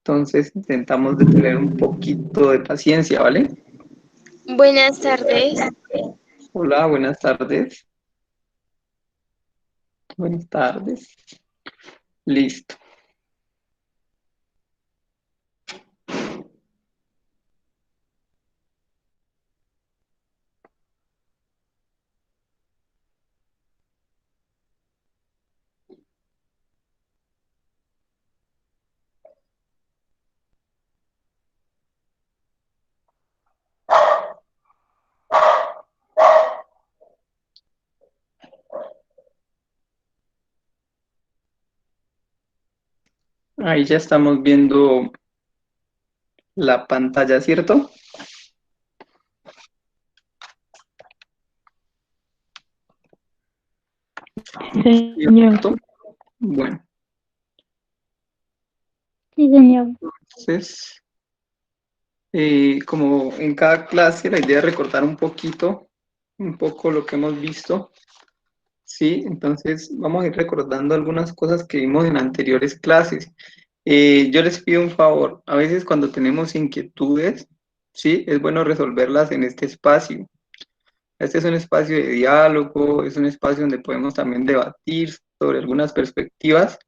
Entonces intentamos de tener un poquito de paciencia, ¿vale? Buenas tardes. Hola, buenas tardes. Buenas tardes. Listo. Ahí ya estamos viendo la pantalla, ¿cierto? Señor. ¿Cierto? Bueno, Sí, señor. entonces, como en cada clase, la idea es recordar un poco lo que hemos visto, ¿sí? Entonces, vamos a ir recordando algunas cosas que vimos en anteriores clases. Yo les pido un favor, a veces cuando tenemos inquietudes, ¿sí? Es bueno resolverlas en este espacio. Este es un espacio de diálogo, es un espacio donde podemos también debatir sobre algunas perspectivas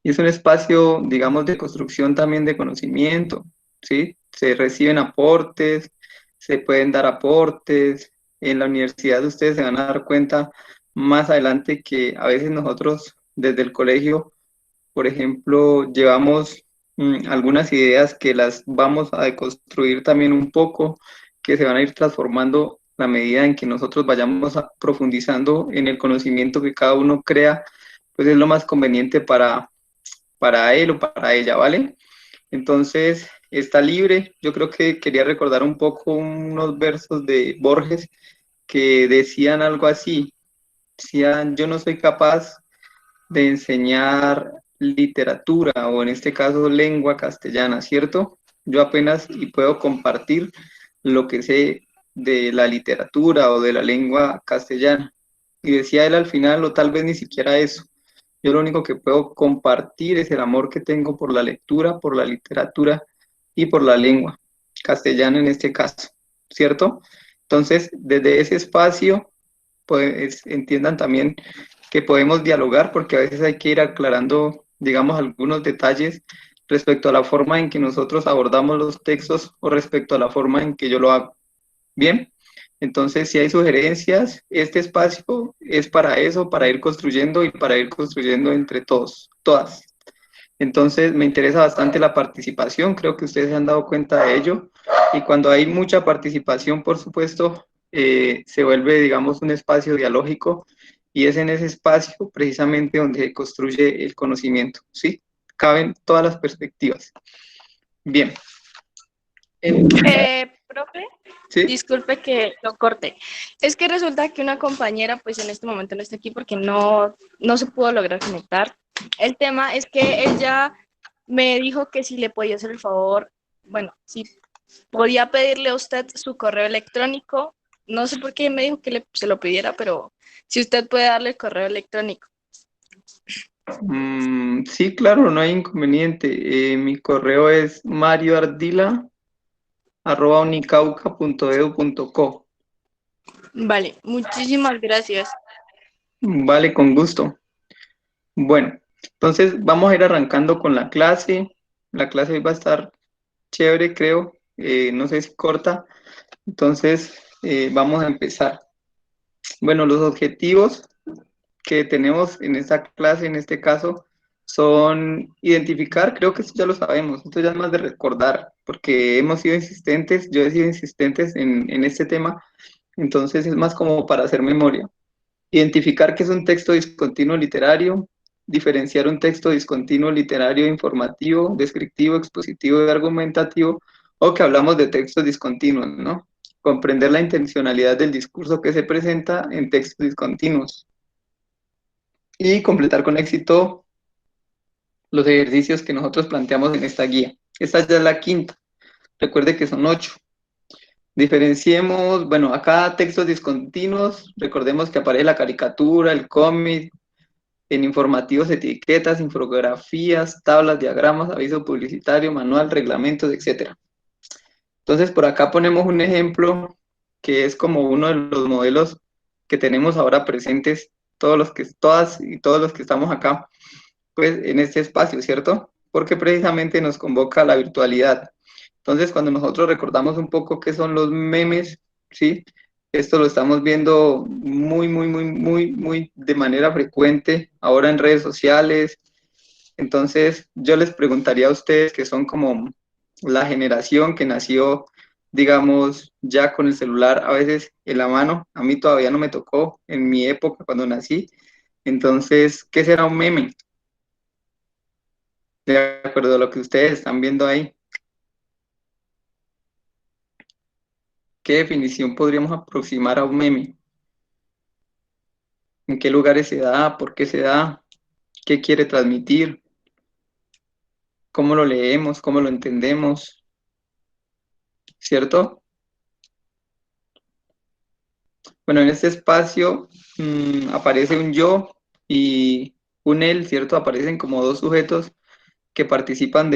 y es un espacio, digamos, de construcción también de conocimiento, ¿sí? Se reciben aportes, se pueden dar aportes. En la universidad ustedes se van a dar cuenta más adelante que a veces nosotros desde el colegio, por ejemplo, llevamos algunas ideas que las vamos a deconstruir también un poco, que se van a ir transformando a medida en que nosotros vayamos profundizando en el conocimiento que cada uno crea, pues es lo más conveniente para él o para ella, ¿vale? Entonces, está libre. Yo creo que quería recordar un poco unos versos de Borges que decían algo así. Decían, yo no soy capaz de enseñar literatura o en este caso lengua castellana, ¿cierto? Yo apenas y puedo compartir lo que sé de la literatura o de la lengua castellana. Y decía él al final, o tal vez ni siquiera eso. Yo lo único que puedo compartir es el amor que tengo por la lectura, por la literatura y por la lengua castellana en este caso, ¿cierto? Entonces, desde ese espacio, pues entiendan también que podemos dialogar porque a veces hay que ir aclarando, digamos, algunos detalles respecto a la forma en que nosotros abordamos los textos o respecto a la forma en que yo lo hago. Bien, entonces si hay sugerencias, este espacio es para eso, para ir construyendo y para ir construyendo entre todos, todas. Entonces me interesa bastante la participación, creo que ustedes se han dado cuenta de ello y cuando hay mucha participación, por supuesto, se vuelve, digamos, un espacio dialógico y es en ese espacio precisamente donde se construye el conocimiento, ¿sí? Caben todas las perspectivas. Bien. Profe, ¿Sí? disculpe que lo corte. Es que resulta que una compañera, pues en este momento no está aquí porque no se pudo lograr conectar. El tema es que ella me dijo que si le podía hacer el favor, bueno, si podía pedirle a usted su correo electrónico. No sé por qué me dijo que se lo pidiera, pero si usted puede darle el correo electrónico. Sí, claro, no hay inconveniente. Mi correo es marioardila@unicauca.edu.co. Vale, muchísimas gracias. Vale, con gusto. Bueno, entonces vamos a ir arrancando con la clase. La clase hoy va a estar chévere, creo. No sé si corta. Entonces, vamos a empezar. Bueno, los objetivos que tenemos en esta clase, en este caso, son identificar, creo que esto ya lo sabemos, esto ya es más de recordar, porque hemos sido insistentes, yo he sido insistentes en este tema, entonces es más como para hacer memoria. Identificar qué es un texto discontinuo literario, diferenciar un texto discontinuo literario informativo, descriptivo, expositivo y argumentativo, o que hablamos de textos discontinuos, ¿no? Comprender la intencionalidad del discurso que se presenta en textos discontinuos y completar con éxito los ejercicios que nosotros planteamos en esta guía. Esta ya es la quinta. Recuerde que son 8. Diferenciemos, bueno, acá textos discontinuos, recordemos que aparece la caricatura, el cómic, en informativos, etiquetas, infografías, tablas, diagramas, aviso publicitario, manual, reglamentos, etcétera. Entonces, por acá ponemos un ejemplo que es como uno de los modelos que tenemos ahora presentes, todas y todos los que estamos acá, pues en este espacio, ¿cierto? Porque precisamente nos convoca a la virtualidad. Entonces, cuando nosotros recordamos un poco qué son los memes, ¿sí? Esto lo estamos viendo muy de manera frecuente ahora en redes sociales. Entonces, yo les preguntaría a ustedes que son como la generación que nació, digamos, ya con el celular a veces en la mano. A mí todavía no me tocó en mi época cuando nací. Entonces, ¿qué será un meme? De acuerdo a lo que ustedes están viendo ahí, ¿qué definición podríamos aproximar a un meme? ¿En qué lugares se da? ¿Por qué se da? ¿Qué quiere transmitir? ¿Cómo lo leemos? ¿Cómo lo entendemos? ¿Cierto? Bueno, en este espacio aparece un yo y un él, ¿cierto? Aparecen como dos sujetos que participan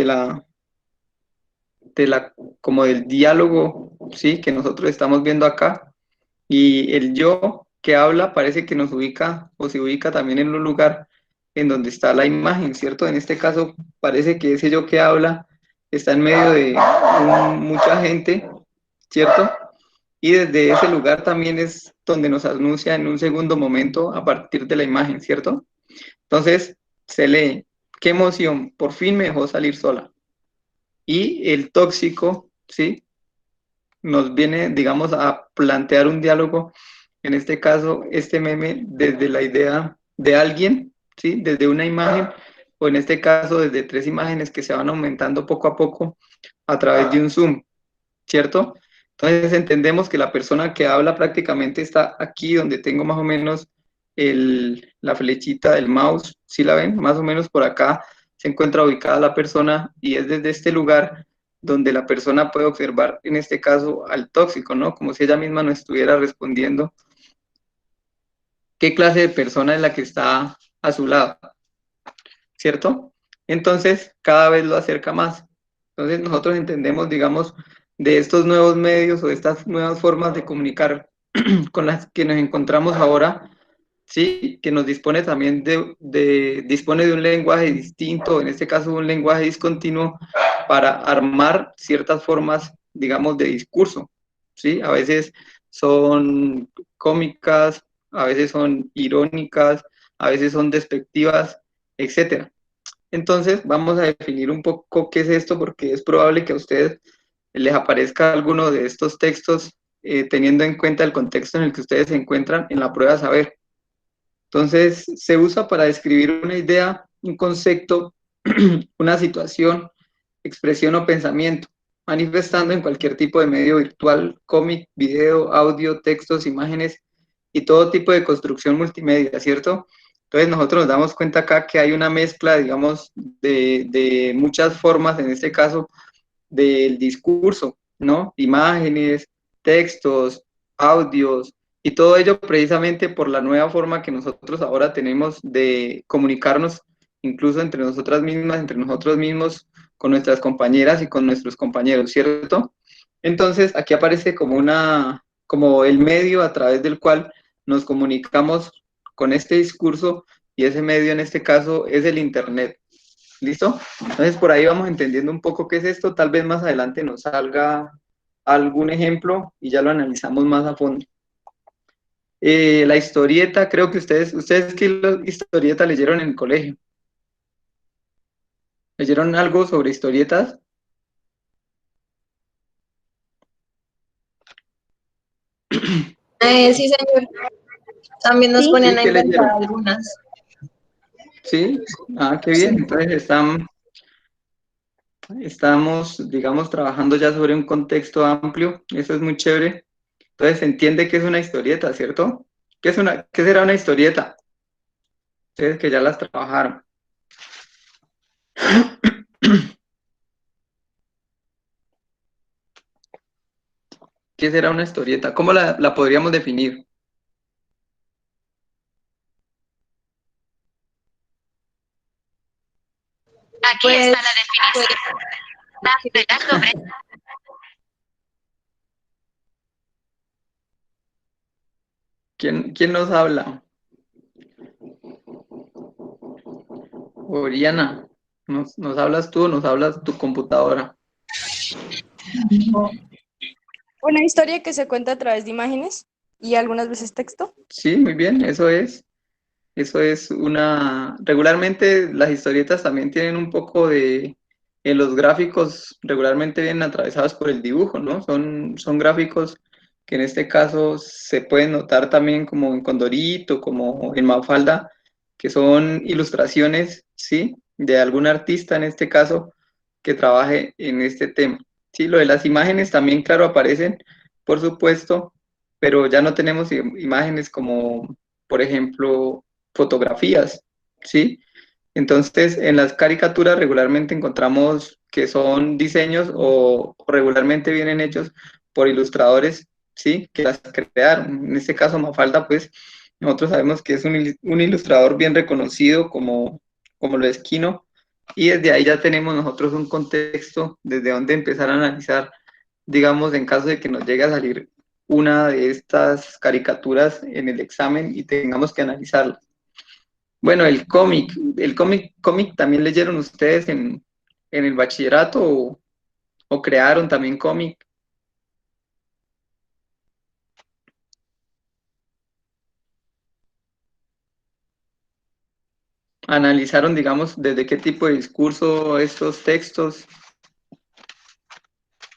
como del diálogo, ¿sí? Que nosotros estamos viendo acá. Y el yo que habla parece que nos ubica o se ubica también en un lugar en donde está la imagen, ¿cierto? En este caso parece que ese yo que habla está en medio de mucha gente, ¿cierto? Y desde ese lugar también es donde nos anuncia en un segundo momento a partir de la imagen, ¿cierto? Entonces se lee, qué emoción, por fin me dejó salir sola. Y el tóxico, ¿sí? Nos viene, digamos, a plantear un diálogo, en este caso, este meme desde la idea de alguien, ¿sí? Desde una imagen, o en este caso, desde tres imágenes que se van aumentando poco a poco a través de un zoom, ¿cierto? Entonces entendemos que la persona que habla prácticamente está aquí donde tengo más o menos la flechita del mouse, ¿sí la ven? Más o menos por acá se encuentra ubicada la persona y es desde este lugar donde la persona puede observar, en este caso, al tóxico, ¿no? Como si ella misma no estuviera respondiendo qué clase de persona es la que está a su lado, ¿cierto? Entonces, cada vez lo acerca más. Entonces, nosotros entendemos, digamos, de estos nuevos medios o de estas nuevas formas de comunicar con las que nos encontramos ahora, sí, que nos dispone también dispone de un lenguaje distinto, en este caso un lenguaje discontinuo, para armar ciertas formas, digamos, de discurso, sí, a veces son cómicas, a veces son irónicas, a veces son despectivas, etcétera. Entonces, vamos a definir un poco qué es esto, porque es probable que a ustedes les aparezca alguno de estos textos teniendo en cuenta el contexto en el que ustedes se encuentran en la prueba de saber. Entonces, se usa para describir una idea, un concepto, una situación, expresión o pensamiento, manifestando en cualquier tipo de medio virtual, cómic, video, audio, textos, imágenes y todo tipo de construcción multimedia, ¿cierto? Entonces, nosotros nos damos cuenta acá que hay una mezcla, digamos, de muchas formas, en este caso, del discurso, ¿no? Imágenes, textos, audios, y todo ello precisamente por la nueva forma que nosotros ahora tenemos de comunicarnos, incluso entre nosotras mismas, entre nosotros mismos, con nuestras compañeras y con nuestros compañeros, ¿cierto? Entonces, aquí aparece como el medio a través del cual nos comunicamos con este discurso, y ese medio en este caso es el Internet. ¿Listo? Entonces por ahí vamos entendiendo un poco qué es esto. Tal vez más adelante nos salga algún ejemplo y ya lo analizamos más a fondo. La historieta, creo que ustedes qué historieta leyeron en el colegio. ¿Leyeron algo sobre historietas? Sí, señor. También nos Sí, ponían Sí, a ¿qué inventar leyeron? algunas. Sí, qué Sí. bien. Entonces estamos, digamos, trabajando ya sobre un contexto amplio. Eso es muy chévere. Entonces se entiende que es una historieta, ¿cierto? ¿Qué será una historieta? Ustedes que ya las trabajaron. ¿Qué será una historieta? ¿Cómo la podríamos definir? pues, ¿Quién nos habla? Oriana, ¿nos hablas tú o nos hablas tu computadora? Una historia que se cuenta a través de imágenes y algunas veces texto. Sí, muy bien, eso es. Eso es una... Regularmente las historietas también tienen un poco de... En los gráficos regularmente vienen atravesados por el dibujo, ¿no? Son gráficos que en este caso se pueden notar también como en Condorito, como en Mafalda, que son ilustraciones, ¿sí? De algún artista en este caso que trabaje en este tema. Sí, lo de las imágenes también, claro, aparecen, por supuesto, pero ya no tenemos imágenes como, por ejemplo, fotografías, ¿sí? Entonces, en las caricaturas regularmente encontramos que son diseños o regularmente vienen hechos por ilustradores, ¿sí? Que las crearon. En este caso, Mafalda, pues, nosotros sabemos que es un ilustrador bien reconocido como lo es Kino, y desde ahí ya tenemos nosotros un contexto desde donde empezar a analizar, digamos, en caso de que nos llegue a salir una de estas caricaturas en el examen y tengamos que analizarla. Bueno, el cómic también leyeron ustedes en el bachillerato o crearon también cómic. Analizaron, digamos, desde qué tipo de discurso estos textos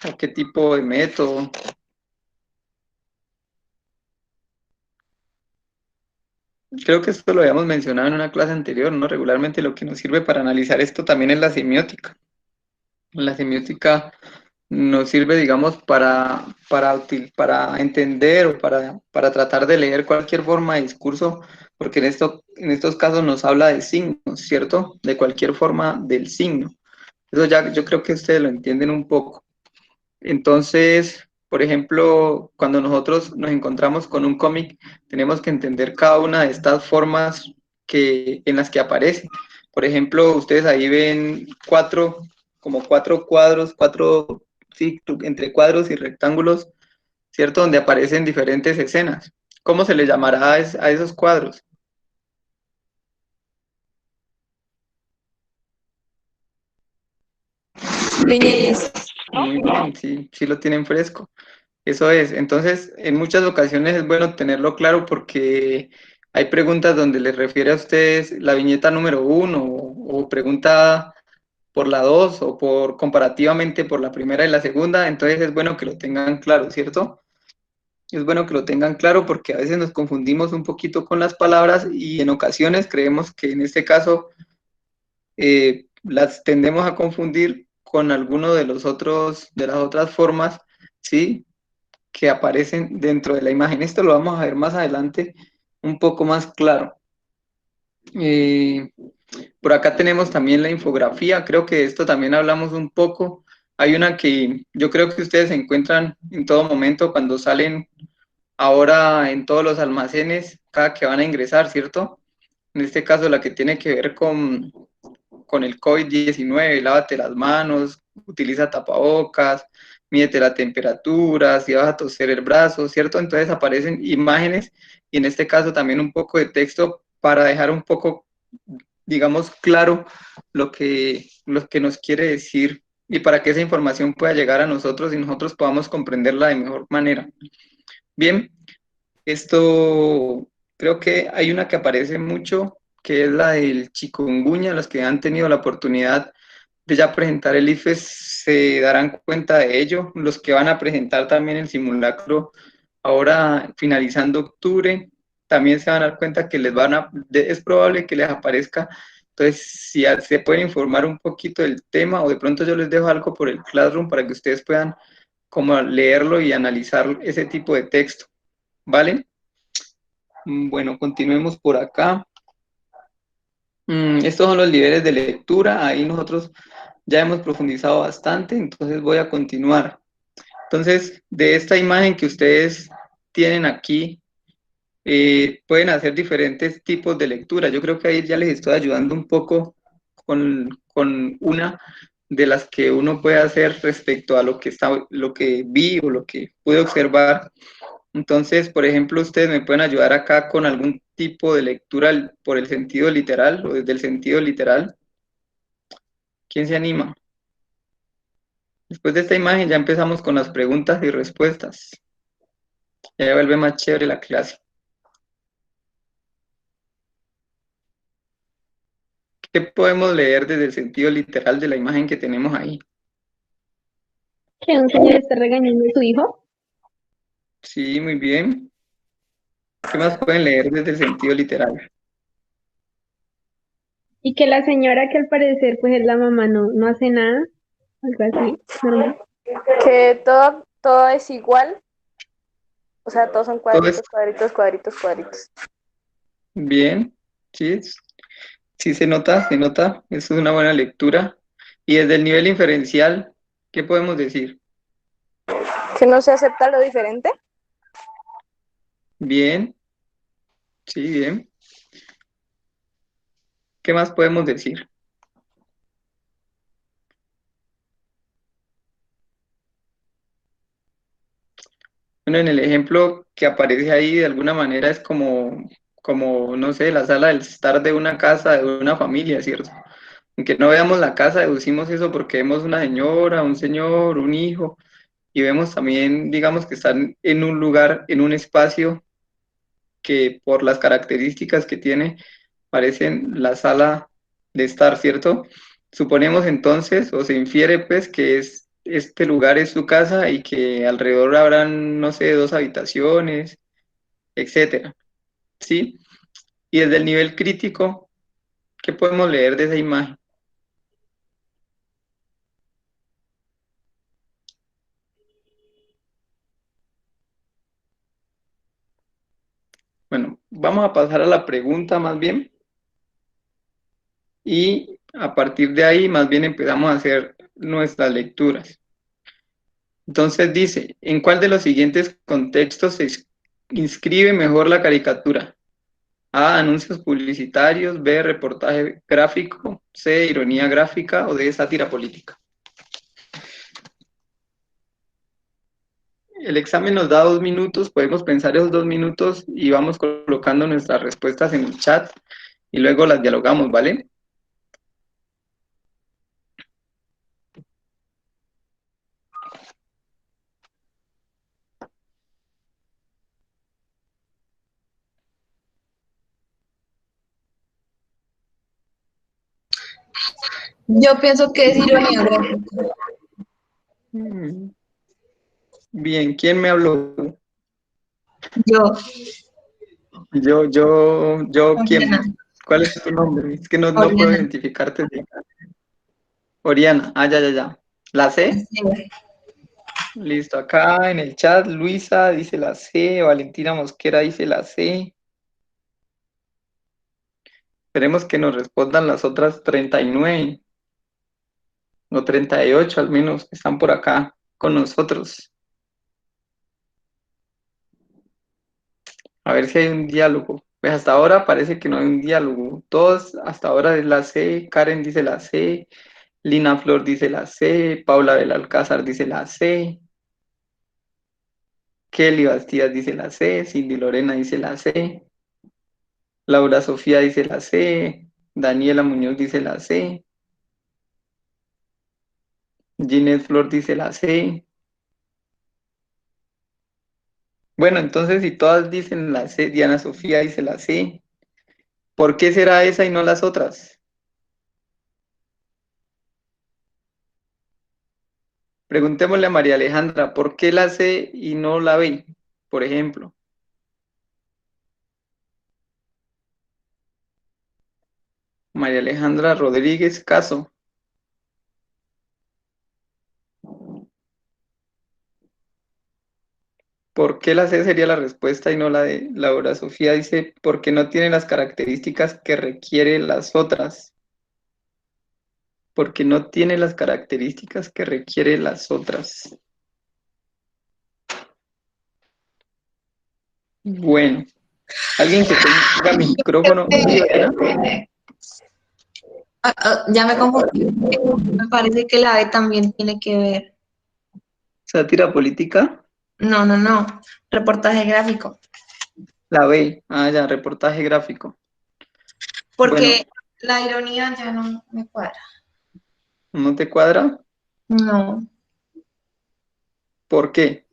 o qué tipo de método. Creo que esto lo habíamos mencionado en una clase anterior, ¿no? Regularmente lo que nos sirve para analizar esto también es la semiótica. La semiótica nos sirve, digamos, para entender o para tratar de leer cualquier forma de discurso, porque en estos casos nos habla de signos, ¿cierto? De cualquier forma del signo. Eso ya yo creo que ustedes lo entienden un poco. Entonces, por ejemplo, cuando nosotros nos encontramos con un cómic, tenemos que entender cada una de estas formas en las que aparece. Por ejemplo, ustedes ahí ven como cuatro cuadros, sí, entre cuadros y rectángulos, ¿cierto? Donde aparecen diferentes escenas. ¿Cómo se le llamará a esos cuadros? Viñetas. Muy bien, sí, sí lo tienen fresco. Eso es. Entonces, en muchas ocasiones es bueno tenerlo claro porque hay preguntas donde les refiere a ustedes la viñeta número uno o pregunta por la dos o por comparativamente por la primera y la segunda. Entonces es bueno que lo tengan claro, ¿cierto? Es bueno que lo tengan claro porque a veces nos confundimos un poquito con las palabras y en ocasiones creemos que en este caso las tendemos a confundir con alguno de las otras formas, ¿sí? Que aparecen dentro de la imagen. Esto lo vamos a ver más adelante un poco más claro. Eh, por acá tenemos también la infografía, creo que de esto también hablamos un poco. Hay una que yo creo que ustedes encuentran en todo momento cuando salen ahora en todos los almacenes, cada que van a ingresar, ¿cierto? En este caso la que tiene que ver con el COVID-19, lávate las manos, utiliza tapabocas, mídete la temperatura, si vas a toser el brazo, ¿cierto? Entonces aparecen imágenes y en este caso también un poco de texto para dejar un poco, digamos, claro lo que nos quiere decir y para que esa información pueda llegar a nosotros y nosotros podamos comprenderla de mejor manera. Bien, esto creo que hay una que aparece mucho, que es la del chikungunya. Los que han tenido la oportunidad de ya presentar el IFES se darán cuenta de ello. Los que van a presentar también el simulacro ahora finalizando octubre, también se van a dar cuenta que es probable que les aparezca. Entonces, si se pueden informar un poquito del tema o de pronto yo les dejo algo por el Classroom para que ustedes puedan como leerlo y analizar ese tipo de texto. ¿Vale? Bueno, continuemos por acá. Estos son los niveles de lectura. Ahí nosotros ya hemos profundizado bastante, entonces voy a continuar. Entonces, de esta imagen que ustedes tienen aquí, pueden hacer diferentes tipos de lectura. Yo creo que ahí ya les estoy ayudando un poco con una de las que uno puede hacer respecto a lo que vi o lo que pude observar. Entonces, por ejemplo, ustedes me pueden ayudar acá con algún tipo de lectura por el sentido literal o desde el sentido literal. ¿Quién se anima? Después de esta imagen ya empezamos con las preguntas y respuestas. Ya vuelve más chévere la clase. ¿Qué podemos leer desde el sentido literal de la imagen que tenemos ahí? Que un señor está regañando a su hijo Sí, muy bien. ¿Qué más pueden leer desde el sentido literal? y que la señora que al parecer pues es la mamá no hace nada, algo así, normal. Que todo es igual, o sea, todos son Todo es cuadritos, cuadritos, cuadritos, cuadritos. bien. Sí, sí se nota, se nota. Eso es una buena lectura. Y desde el nivel inferencial, ¿qué podemos decir? Que no se acepta lo diferente. Bien, sí, bien. ¿Qué más podemos decir? Bueno, en el ejemplo que aparece ahí, de alguna manera es como, no sé, la sala del estar de una casa, de una familia, ¿cierto? Aunque no veamos la casa, deducimos eso porque vemos una señora, un señor, un hijo, y vemos también, digamos, que están en un lugar, en un espacio que por las características que tiene, parecen la sala de estar, ¿cierto? Suponemos entonces, o se infiere pues, que este lugar es su casa y que alrededor habrán, no sé, dos habitaciones, etcétera, ¿sí? Y desde el nivel crítico, ¿qué podemos leer de esa imagen? Bueno, vamos a pasar a la pregunta más bien y a partir de ahí más bien empezamos a hacer nuestras lecturas. Entonces dice, ¿en cuál de los siguientes contextos se inscribe mejor la caricatura? A, anuncios publicitarios, B, reportaje gráfico, C, ironía gráfica o D, sátira política. El examen nos da 2 minutos, podemos pensar esos 2 minutos y vamos colocando nuestras respuestas en el chat y luego las dialogamos, ¿vale? Yo pienso que es ironía gráfica. Mm, bien, ¿quién me habló? Yo, ¿Quién? Oriana. ¿Cuál es tu nombre? Es que no puedo Oriana. identificarte bien. Oriana, ya. ¿La C? Sí. Listo, acá en el chat Luisa dice la C, Valentina Mosquera dice la C. Esperemos que nos respondan las otras 39 o 38 al menos que están por acá con nosotros. A ver si hay un diálogo. Pues hasta ahora parece que no hay un diálogo. Todos hasta ahora es la C, Karen dice la C, Lina Flor dice la C, Paula del Alcázar dice la C, Kelly Bastidas dice la C, Cindy Lorena dice la C, Laura Sofía dice la C, Daniela Muñoz dice la C, Ginette Flor dice la C. Bueno, entonces si todas dicen la C, Diana Sofía dice la C, ¿por qué será esa y no las otras? Preguntémosle a María Alejandra, ¿por qué la C y no la B, por ejemplo? María Alejandra Rodríguez Caso. ¿Por qué la C sería la respuesta y no la D? Laura Sofía dice, porque no tiene las características que requieren las otras. Porque no tiene las características que requieren las otras. Bueno, alguien que tenga micrófono. Sí, Oriana. Ya me confundí. Me parece que la B también tiene que ver. Sátira política, No, no, no. Reportaje gráfico. la B. Ah, ya, reportaje gráfico. Bueno, Porque la ironía ya no me cuadra. ¿no te cuadra? No. ¿Por qué?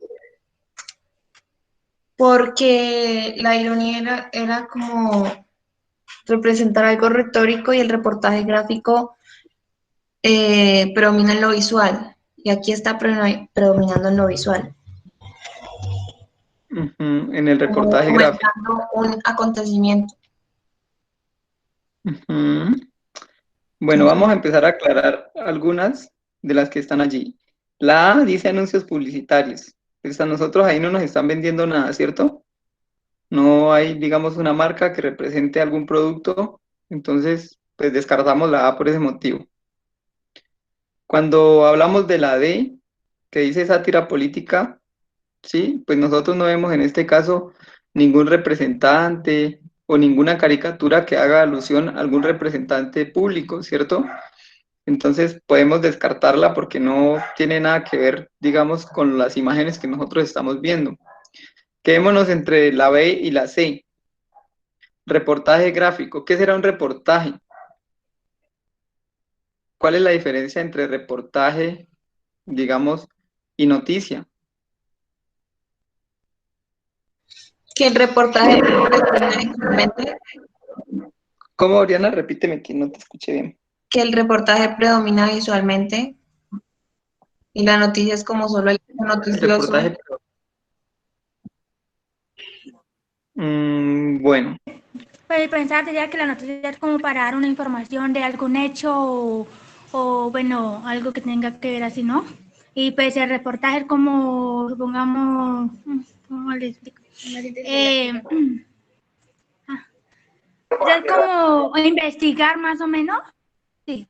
Porque la ironía era como representar algo retórico y el reportaje gráfico predomina en lo visual. Y aquí está predominando en lo visual, Ujú, en el como reportaje gráfico. documentando un acontecimiento. Ujú. Bueno, Entonces, vamos a empezar a aclarar algunas de las que están allí. La A dice anuncios publicitarios. Pues a nosotros ahí no nos están vendiendo nada, ¿cierto? No hay, digamos, una marca que represente algún producto, entonces, pues descartamos la A por ese motivo. Cuando hablamos de la D, que dice sátira política, sí, pues nosotros no vemos en este caso ningún representante o ninguna caricatura que haga alusión a algún representante público, ¿cierto? Entonces podemos descartarla porque no tiene nada que ver, digamos, con las imágenes que nosotros estamos viendo. Quedémonos entre la B y la C. Reportaje gráfico. ¿Qué será un reportaje? ¿Cuál es la diferencia entre reportaje, digamos, y noticia? que el reportaje predomina visualmente, ¿Cómo, Oriana? Repíteme que no te escuché bien. que el reportaje predomina visualmente y la noticia es como solo el hecho El noticioso. reportaje, bueno, Pues pensar ya que la noticia es como para dar una información de algún hecho bueno, algo que tenga que ver así, ¿no? Y pues el reportaje es como, supongamos, ¿cómo le explico? Es como investigar más o menos, sí.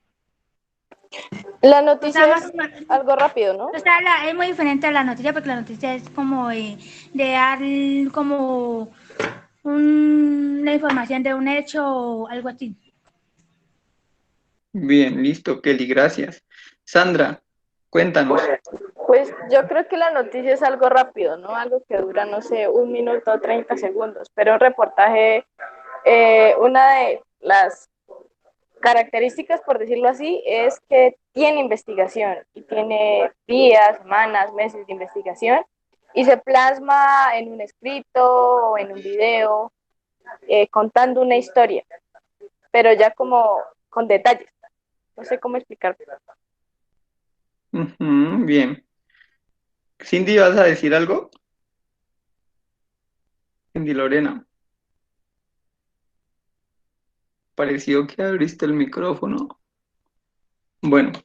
La O sea, noticia más es o menos, algo rápido, ¿no? o sea, es muy diferente a la noticia porque la noticia es como de dar como una información de un hecho o algo así. bien, listo, Kelly, gracias. Sandra, cuéntanos. Pues yo creo que la noticia es algo rápido, ¿no? Algo que dura, no sé, 1 minuto o 30 segundos, pero un reportaje, una de las características, por decirlo así, es que tiene investigación y tiene días, semanas, meses de investigación y se plasma en un escrito o en un video contando una historia, pero ya como con detalles. No sé cómo explicarlo. Ujú, bien. Cindy, ¿vas a decir algo? Cindy Lorena, pareció que abriste el micrófono. Bueno, Yo,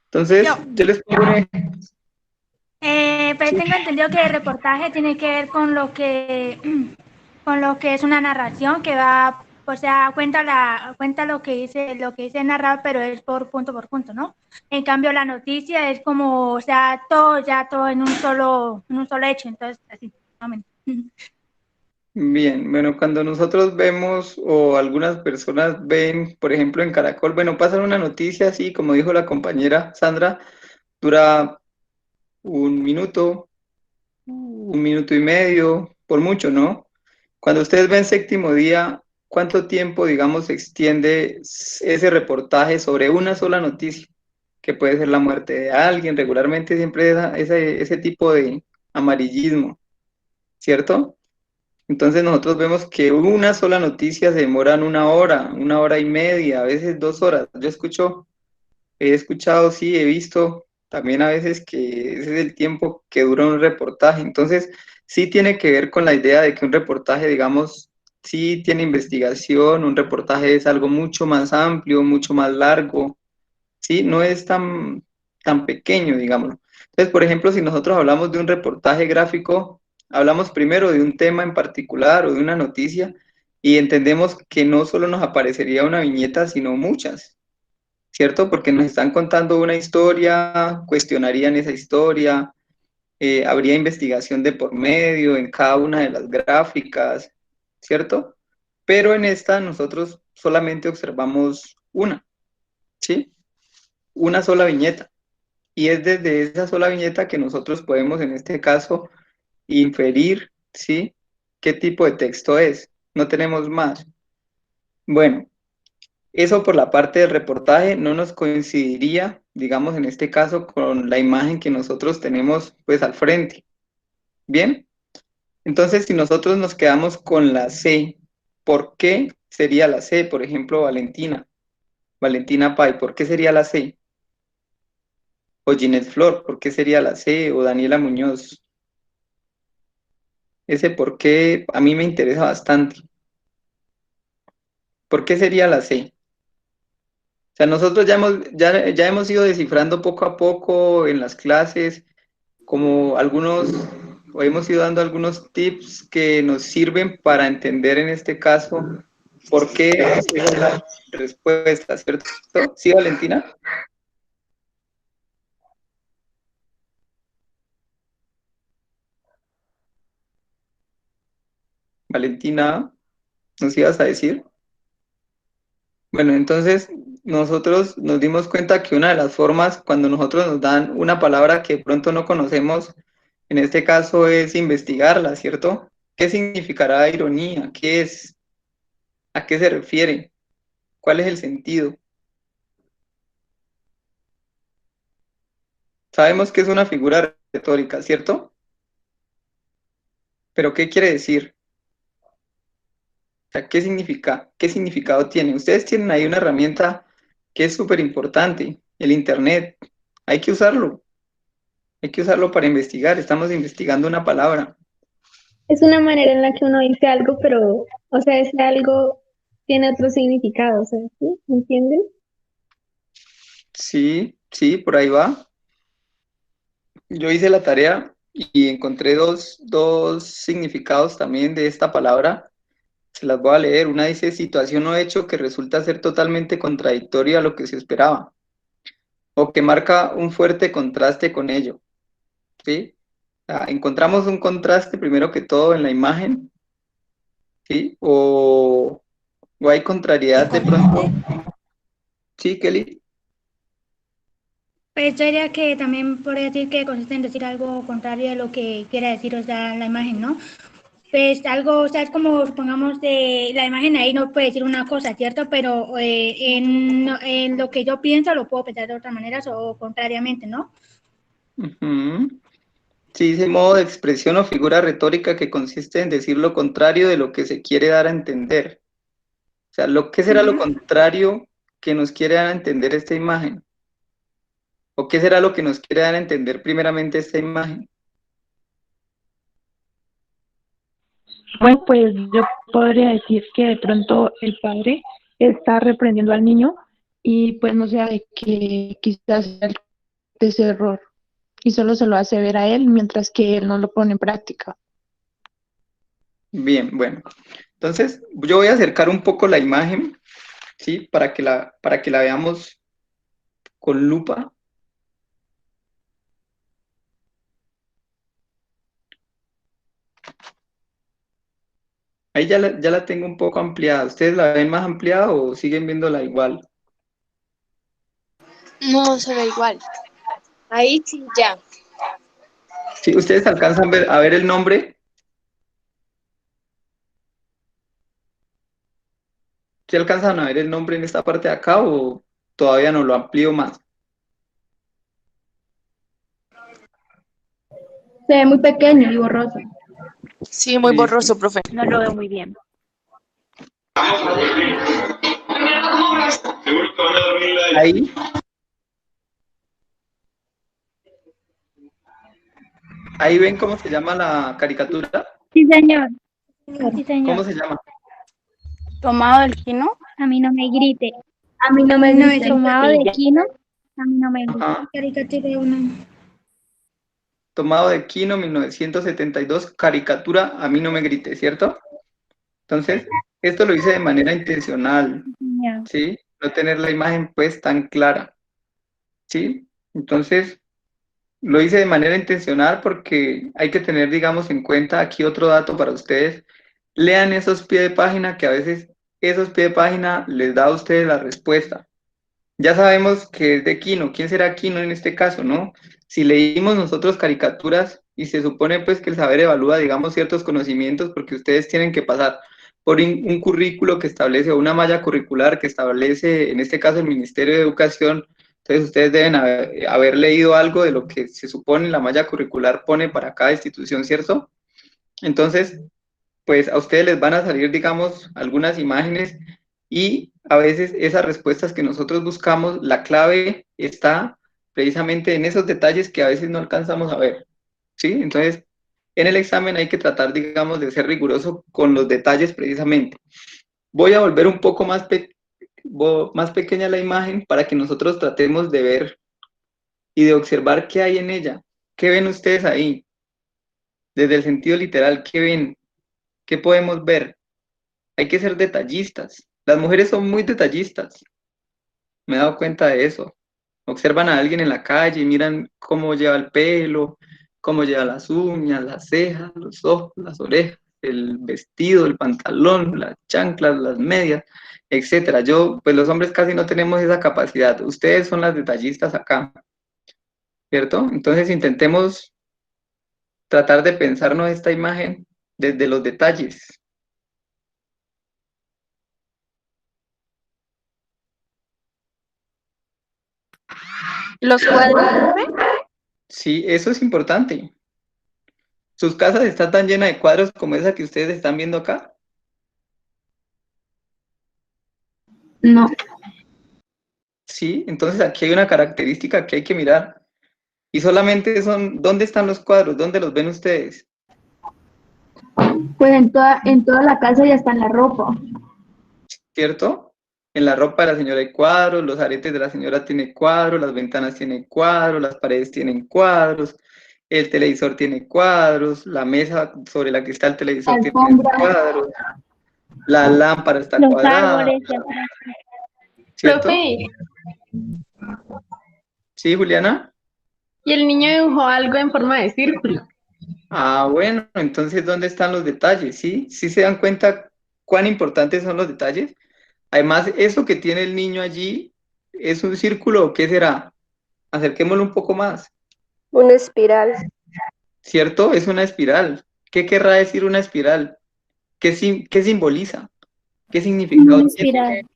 entonces yo les pongo pues sí, tengo entendido que el reportaje tiene que ver con lo que es una narración que va, o sea, cuenta lo que dice narrar, pero es por punto, ¿no? En cambio, la noticia es como, o sea, todo en un solo hecho, entonces, así, más o menos. bien. Bueno, cuando nosotros vemos o algunas personas ven, por ejemplo, en Caracol, bueno, pasan una noticia así, como dijo la compañera Sandra, dura 1 minuto, 1 minuto y medio, por mucho, ¿no? Cuando ustedes ven Séptimo Día, ¿cuánto tiempo, digamos, se extiende ese reportaje sobre una sola noticia? Que puede ser la muerte de alguien, regularmente siempre ese tipo de amarillismo, ¿cierto? Entonces nosotros vemos que una sola noticia se demora 1 hora y media, a veces 2 horas. He escuchado, sí, he visto también a veces que ese es el tiempo que dura un reportaje. Entonces, sí tiene que ver con la idea de que un reportaje, digamos, sí tiene investigación, un reportaje es algo mucho más amplio, mucho más largo, sí, no es tan pequeño, digámoslo. Entonces, por ejemplo, si nosotros hablamos de un reportaje gráfico, hablamos primero de un tema en particular o de una noticia y entendemos que no solo nos aparecería una viñeta, sino muchas. ¿Cierto? Porque nos están contando una historia, cuestionarían esa historia, habría investigación de por medio en cada una de las gráficas, ¿cierto? Pero en esta nosotros solamente observamos una. ¿sí? Una sola viñeta. Y es desde esa sola viñeta que nosotros podemos, en este caso, inferir, ¿sí? ¿Qué tipo de texto es? No tenemos más. Bueno, eso por la parte del reportaje no nos coincidiría, digamos, en este caso, con la imagen que nosotros tenemos, pues, al frente. ¿Bien? Entonces, si nosotros nos quedamos con la C, ¿por qué sería la C? Por ejemplo, Valentina. Valentina Pay, ¿por qué sería la C? O Ginette Flor, ¿por qué sería la C? O Daniela Muñoz. Ese por qué a mí me interesa bastante. ¿Por qué sería la C? O sea, nosotros ya hemos ido descifrando poco a poco en las clases, como algunos, o hemos ido dando algunos tips que nos sirven para entender en este caso por qué esa es la respuesta, ¿cierto? ¿Sí, Valentina? Valentina, ¿nos ibas a decir? Bueno, entonces nosotros nos dimos cuenta que una de las formas, cuando nosotros nos dan una palabra que de pronto no conocemos, en este caso es investigarla, ¿cierto? ¿Qué significará ironía? ¿Qué es? ¿A qué se refiere? ¿Cuál es el sentido? Sabemos que es una figura retórica, ¿cierto? Pero ¿qué quiere decir? O sea, ¿qué significa? ¿Qué significado tiene? Ustedes tienen ahí una herramienta que es súper importante, el Internet. Hay que usarlo. Hay que usarlo para investigar. Estamos investigando una palabra. Es una manera en la que uno dice algo, pero, o sea, ese algo tiene otro significado, o sea, ¿sí? ¿Me entienden? Sí, sí, por ahí va. Yo hice la tarea y encontré dos significados también de esta palabra. Se las voy a leer. Una dice situación o hecho que resulta ser totalmente contradictorio a lo que se esperaba o que marca un fuerte contraste con ello, ¿sí? O sea, encontramos un contraste primero que todo en la imagen, ¿sí? O hay contrariedad de pronto. Sí, Kelly. Pues yo diría que también podría decir que consiste en decir algo contrario de lo que quiera decir, o sea, la imagen, ¿no? Pues algo, o sea, es como supongamos de la imagen ahí no puede decir una cosa, ¿cierto? Pero en lo que yo pienso lo puedo pensar de otras maneras o contrariamente, ¿no? Ujú. Sí, dice modo de expresión o figura retórica que consiste en decir lo contrario de lo que se quiere dar a entender. O sea, ¿qué será lo contrario que nos quiere dar a entender esta imagen? ¿O qué será lo que nos quiere dar a entender primeramente esta imagen? Bueno, pues yo podría decir que de pronto el padre está reprendiendo al niño y pues no sea de que quizás él de ese error y solo se lo hace ver a él mientras que él no lo pone en práctica. Bien, bueno. Entonces, yo voy a acercar un poco la imagen, ¿sí? Para que la veamos con lupa. Ahí ya la tengo un poco ampliada. ¿Ustedes la ven más ampliada o siguen viéndola igual? No se ve igual. Ahí sí, ya. Sí, ¿ustedes alcanzan a ver el nombre? ¿Sí alcanzan a ver el nombre en esta parte de acá o todavía no lo amplío más? Se ve muy pequeño y borroso. Sí, muy Listo. borroso, profe. No lo veo muy bien. Ahí, ahí ven cómo se llama la caricatura. Sí, señor. Sí, ¿Cómo señor. se llama? Tomado del quino. A mí no me grite. A mí no me No, gusta. es tomado de quino. A mí no me gusta. Ajá. Caricatura una. Tomado de Kino 1972, caricatura, a mí no me grite, ¿cierto? Entonces, esto lo hice de manera intencional, Ya. ¿sí? No tener la imagen pues tan clara, ¿sí? Entonces, lo hice de manera intencional porque hay que tener, digamos, en cuenta aquí otro dato para ustedes. Lean esos pies de página que a veces esos pies de página les da a ustedes la respuesta, Ya sabemos que es de Quino. ¿Quién será Quino en este caso, no? Si leímos nosotros caricaturas y se supone pues que el saber evalúa, digamos, ciertos conocimientos porque ustedes tienen que pasar por un currículo que establece, o una malla curricular que establece, en este caso, el Ministerio de Educación. Entonces ustedes deben haber leído algo de lo que se supone la malla curricular pone para cada institución, ¿cierto? Entonces, pues a ustedes les van a salir, digamos, algunas imágenes y a veces esas respuestas que nosotros buscamos, la clave está precisamente en esos detalles que a veces no alcanzamos a ver, ¿sí? Entonces, en el examen hay que tratar, digamos, de ser riguroso con los detalles precisamente. Voy a volver un poco más pequeña la imagen para que nosotros tratemos de ver y de observar qué hay en ella. ¿Qué ven ustedes ahí? Desde el sentido literal, ¿qué ven? ¿Qué podemos ver? Hay que ser detallistas. Las mujeres son muy detallistas. Me he dado cuenta de eso. Observan a alguien en la calle y miran cómo lleva el pelo, cómo lleva las uñas, las cejas, los ojos, las orejas, el vestido, el pantalón, las chanclas, las medias, etcétera. Pues los hombres casi no tenemos esa capacidad. Ustedes son las detallistas acá, ¿cierto? Entonces intentemos tratar de pensarnos esta imagen desde los detalles. Los cuadros, ¿ve? Sí, eso es importante. ¿Sus casas están tan llenas de cuadros como esa que ustedes están viendo acá? No, Sí, entonces aquí hay una característica que hay que mirar. Y solamente son, ¿dónde están los cuadros? ¿Dónde los ven ustedes? pues en toda la casa ya está en la ropa. ¿Cierto? En la ropa de la señora hay cuadros, los aretes de la señora tienen cuadros, las ventanas tienen cuadros, las paredes tienen cuadros, el televisor tiene cuadros, la mesa sobre la que está el televisor tiene Alfombra. cuadros, la lámpara está Los cuadrada, árboles ya. ¿cierto? Profe, Sí, Juliana. y el niño dibujó algo en forma de círculo. Ah, bueno, entonces, ¿dónde están los detalles? ¿Sí? ¿Sí se dan cuenta cuán importantes son los detalles? Además, eso que tiene el niño allí, ¿es un círculo o qué será? Acerquémoslo un poco más, Una espiral. ¿cierto? Es una espiral. ¿Qué querrá decir una espiral? ¿Qué simboliza? ¿Qué significado Una tiene? espiral.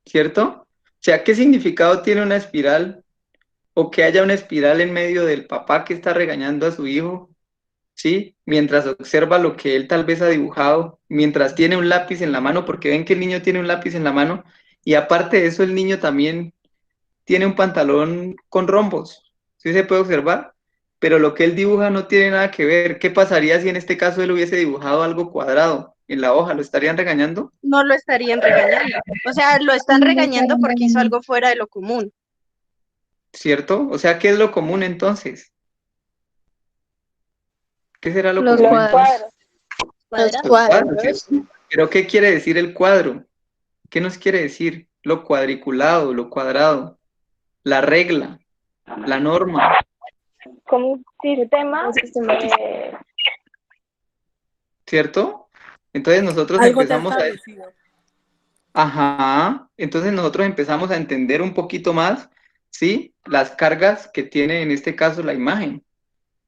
¿Cierto? O sea, ¿qué significado tiene una espiral? O que haya una espiral en medio del papá que está regañando a su hijo, ¿sí? Mientras observa lo que él tal vez ha dibujado, mientras tiene un lápiz en la mano, porque ven que el niño tiene un lápiz en la mano, y aparte de eso el niño también tiene un pantalón con rombos, ¿sí se puede observar? Pero lo que él dibuja no tiene nada que ver. ¿Qué pasaría si en este caso él hubiese dibujado algo cuadrado en la hoja? ¿Lo estarían regañando? No lo estarían regañando. O sea, lo están regañando porque hizo algo fuera de lo común. ¿Cierto? O sea, ¿qué es lo común entonces? ¿Qué será lo Los común cuadros. entonces? Los Los cuadros. cuadros, ¿cierto? Pero ¿qué quiere decir el cuadro? ¿Qué nos quiere decir? Lo cuadriculado, lo cuadrado, la regla, la norma, Como un sistema. ¿cierto? Entonces nosotros Algo ya empezamos a... establecido. Ajá, entonces nosotros empezamos a entender un poquito más, ¿sí? Las cargas que tiene en este caso la imagen.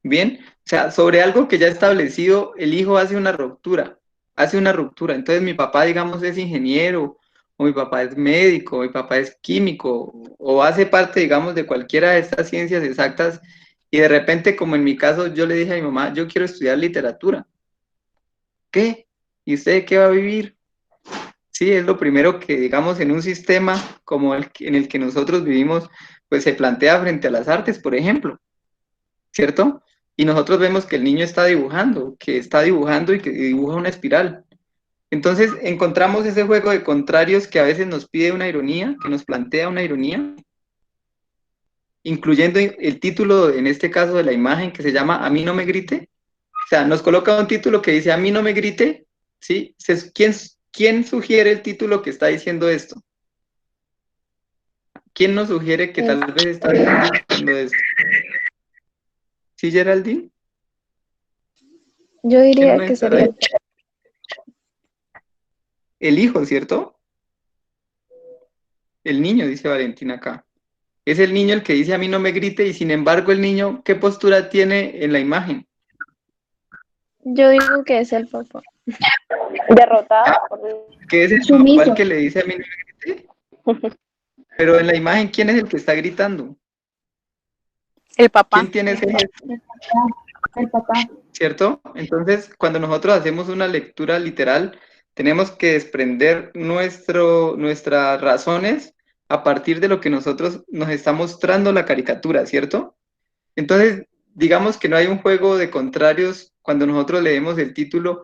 Bien, o sea, sobre algo que ya establecido, el hijo hace una ruptura, hace una ruptura. Entonces mi papá, digamos, es ingeniero, o mi papá es médico, o mi papá es químico, o hace parte, digamos, de cualquiera de estas ciencias exactas, y de repente, como en mi caso, yo le dije a mi mamá, yo quiero estudiar literatura. ¿Qué? ¿Y usted qué va a vivir? Sí, es lo primero que, digamos, en un sistema como en el que nosotros vivimos, pues se plantea frente a las artes, por ejemplo, ¿cierto? Y nosotros vemos que el niño está dibujando y que dibuja una espiral. Entonces encontramos ese juego de contrarios que a veces nos pide una ironía, que nos plantea una ironía, incluyendo el título, en este caso, de la imagen que se llama A mí no me grite. O sea, nos coloca un título que dice A mí no me grite, ¿sí? ¿Quién sugiere el título que está diciendo esto? ¿Quién nos sugiere que tal vez está diciendo esto? ¿Sí, Geraldine? Yo ¿Quién diría nos que estará sería diciendo? El hijo, ¿cierto? El niño, dice Valentina acá. Es el niño el que dice a mí no me grite y sin embargo el niño, ¿qué postura tiene en la imagen? Yo digo que es el papá. Derrotado. ¿Qué es el papá el Sumiso. que le dice a mí no me grite? Pero en la imagen, ¿quién es el que está gritando? El papá. ¿Quién tiene ese gesto? El papá. ¿Cierto? Entonces, cuando nosotros hacemos una lectura literal, tenemos que desprender nuestras razones a partir de lo que nosotros nos está mostrando la caricatura, ¿cierto? Entonces, digamos que no hay un juego de contrarios cuando nosotros leemos el título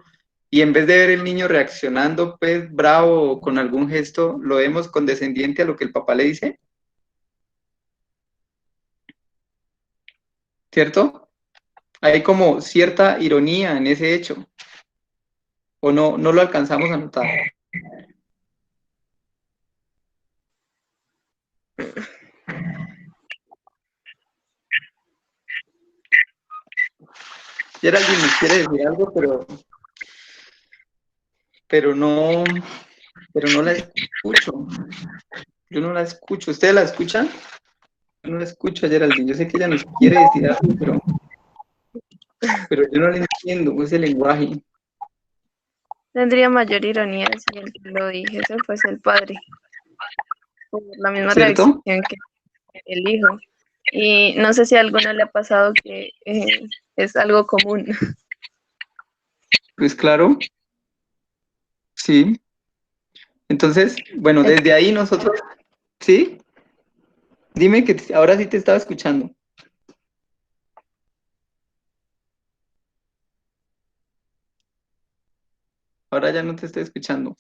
y en vez de ver el niño reaccionando, pues bravo o con algún gesto, lo vemos condescendiente a lo que el papá le dice, ¿cierto? Hay como cierta ironía en ese hecho, o no lo alcanzamos a notar. Geraldine nos quiere decir algo, pero no, pero no la escucho. Yo no la escucho. ¿Ustedes la escuchan? Yo no la escucho a Geraldine. Yo sé que ella nos quiere decir algo, pero yo no la entiendo ese lenguaje. Tendría mayor ironía si el que lo dijese fuese el padre, por la misma reacción ¿Cierto? que el hijo. Y no sé si a alguno le ha pasado que es algo común. Pues claro, sí. Entonces, bueno, desde ahí nosotros, ¿sí? Dime que ahora sí te estaba escuchando. Ahora ya no te estoy escuchando.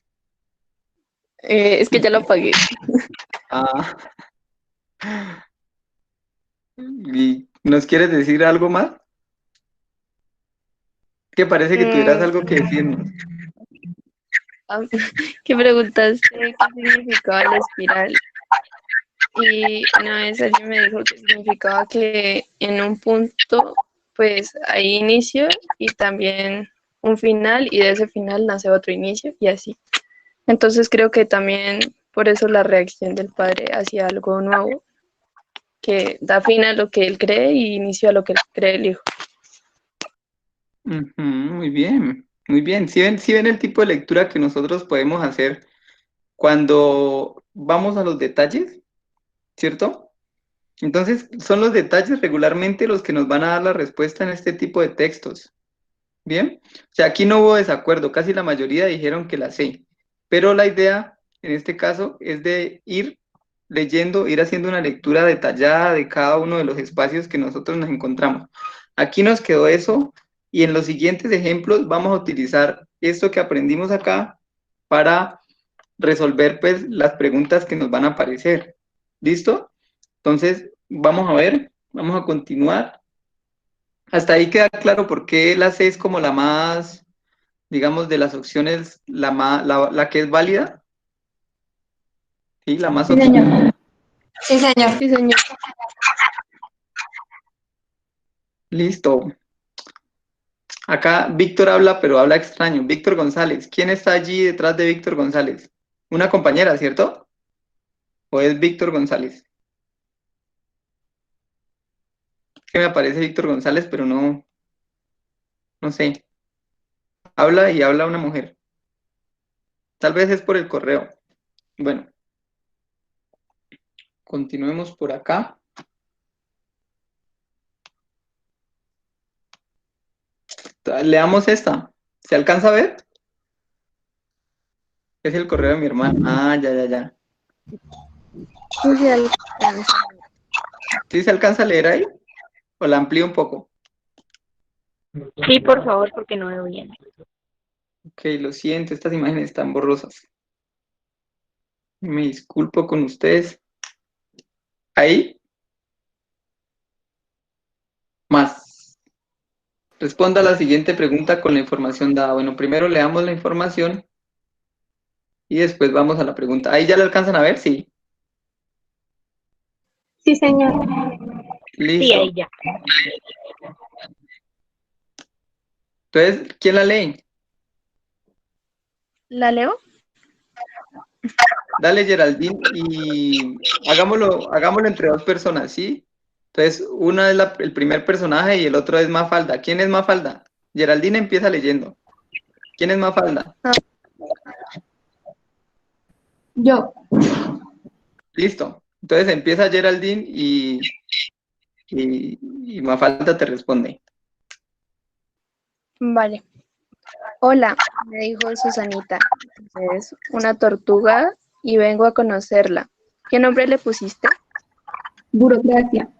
Es que ya lo apagué. Ah, ¿y nos quieres decir algo más? Que parece que tuvieras Mm, algo que decirnos. ¿Qué preguntaste qué significaba la espiral? Y una vez alguien me dijo que significaba que en un punto, pues hay inicio y también un final, y de ese final nace otro inicio y así. Entonces creo que también por eso la reacción del padre hacia algo nuevo, que da fin a lo que él cree y inicio a lo que cree el hijo. Ujú, muy bien, muy bien. Sí ven el tipo de lectura que nosotros podemos hacer cuando vamos a los detalles, ¿cierto? Entonces, son los detalles regularmente los que nos van a dar la respuesta en este tipo de textos. Bien, o sea, aquí no hubo desacuerdo, casi la mayoría dijeron que la sé, pero la idea en este caso es de ir leyendo, ir haciendo una lectura detallada de cada uno de los espacios que nosotros nos encontramos. Aquí nos quedó eso y en los siguientes ejemplos vamos a utilizar esto que aprendimos acá para resolver pues las preguntas que nos van a aparecer. ¿Listo? Entonces, vamos a ver, vamos a continuar. Hasta ahí queda claro por qué la C es como la más, digamos, de las opciones, la que es válida, ¿sí? La más Sí, opcional. señor. Sí, señor. Sí, señor. Listo. Acá Víctor habla, pero habla extraño. Víctor González. ¿Quién está allí detrás de Víctor González? Una compañera, ¿cierto? ¿O es Víctor González? Que me aparece Víctor González, pero no sé. Habla y habla una mujer. Tal vez es por el correo. Bueno, continuemos por acá. Leamos esta. ¿Se alcanza a ver? Es el correo de mi hermano. Ah, ya. Sí, se alcanza. ¿Sí se alcanza a leer ahí? ¿O la amplío un poco? Sí, por favor, porque no veo bien. Ok, lo siento, estas imágenes están borrosas. Me disculpo con ustedes. Ahí, más. Responda a la siguiente pregunta con la información dada. Bueno, primero leamos la información y después vamos a la pregunta. ¿Ahí ya la alcanzan a ver? Sí. Sí, señor. Sí, Listo. ahí ya. Entonces, ¿quién la lee? ¿La leo? Dale, Geraldine, y hagámoslo entre dos personas, ¿sí? Entonces, una es el primer personaje y el otro es Mafalda. ¿Quién es Mafalda? Geraldine empieza leyendo. ¿Quién es Mafalda? Yo. Listo. Entonces empieza Geraldine y Mafalda te responde. Vale. Hola, me dijo Susanita. Es una tortuga y vengo a conocerla. ¿Qué nombre le pusiste? Burocracia.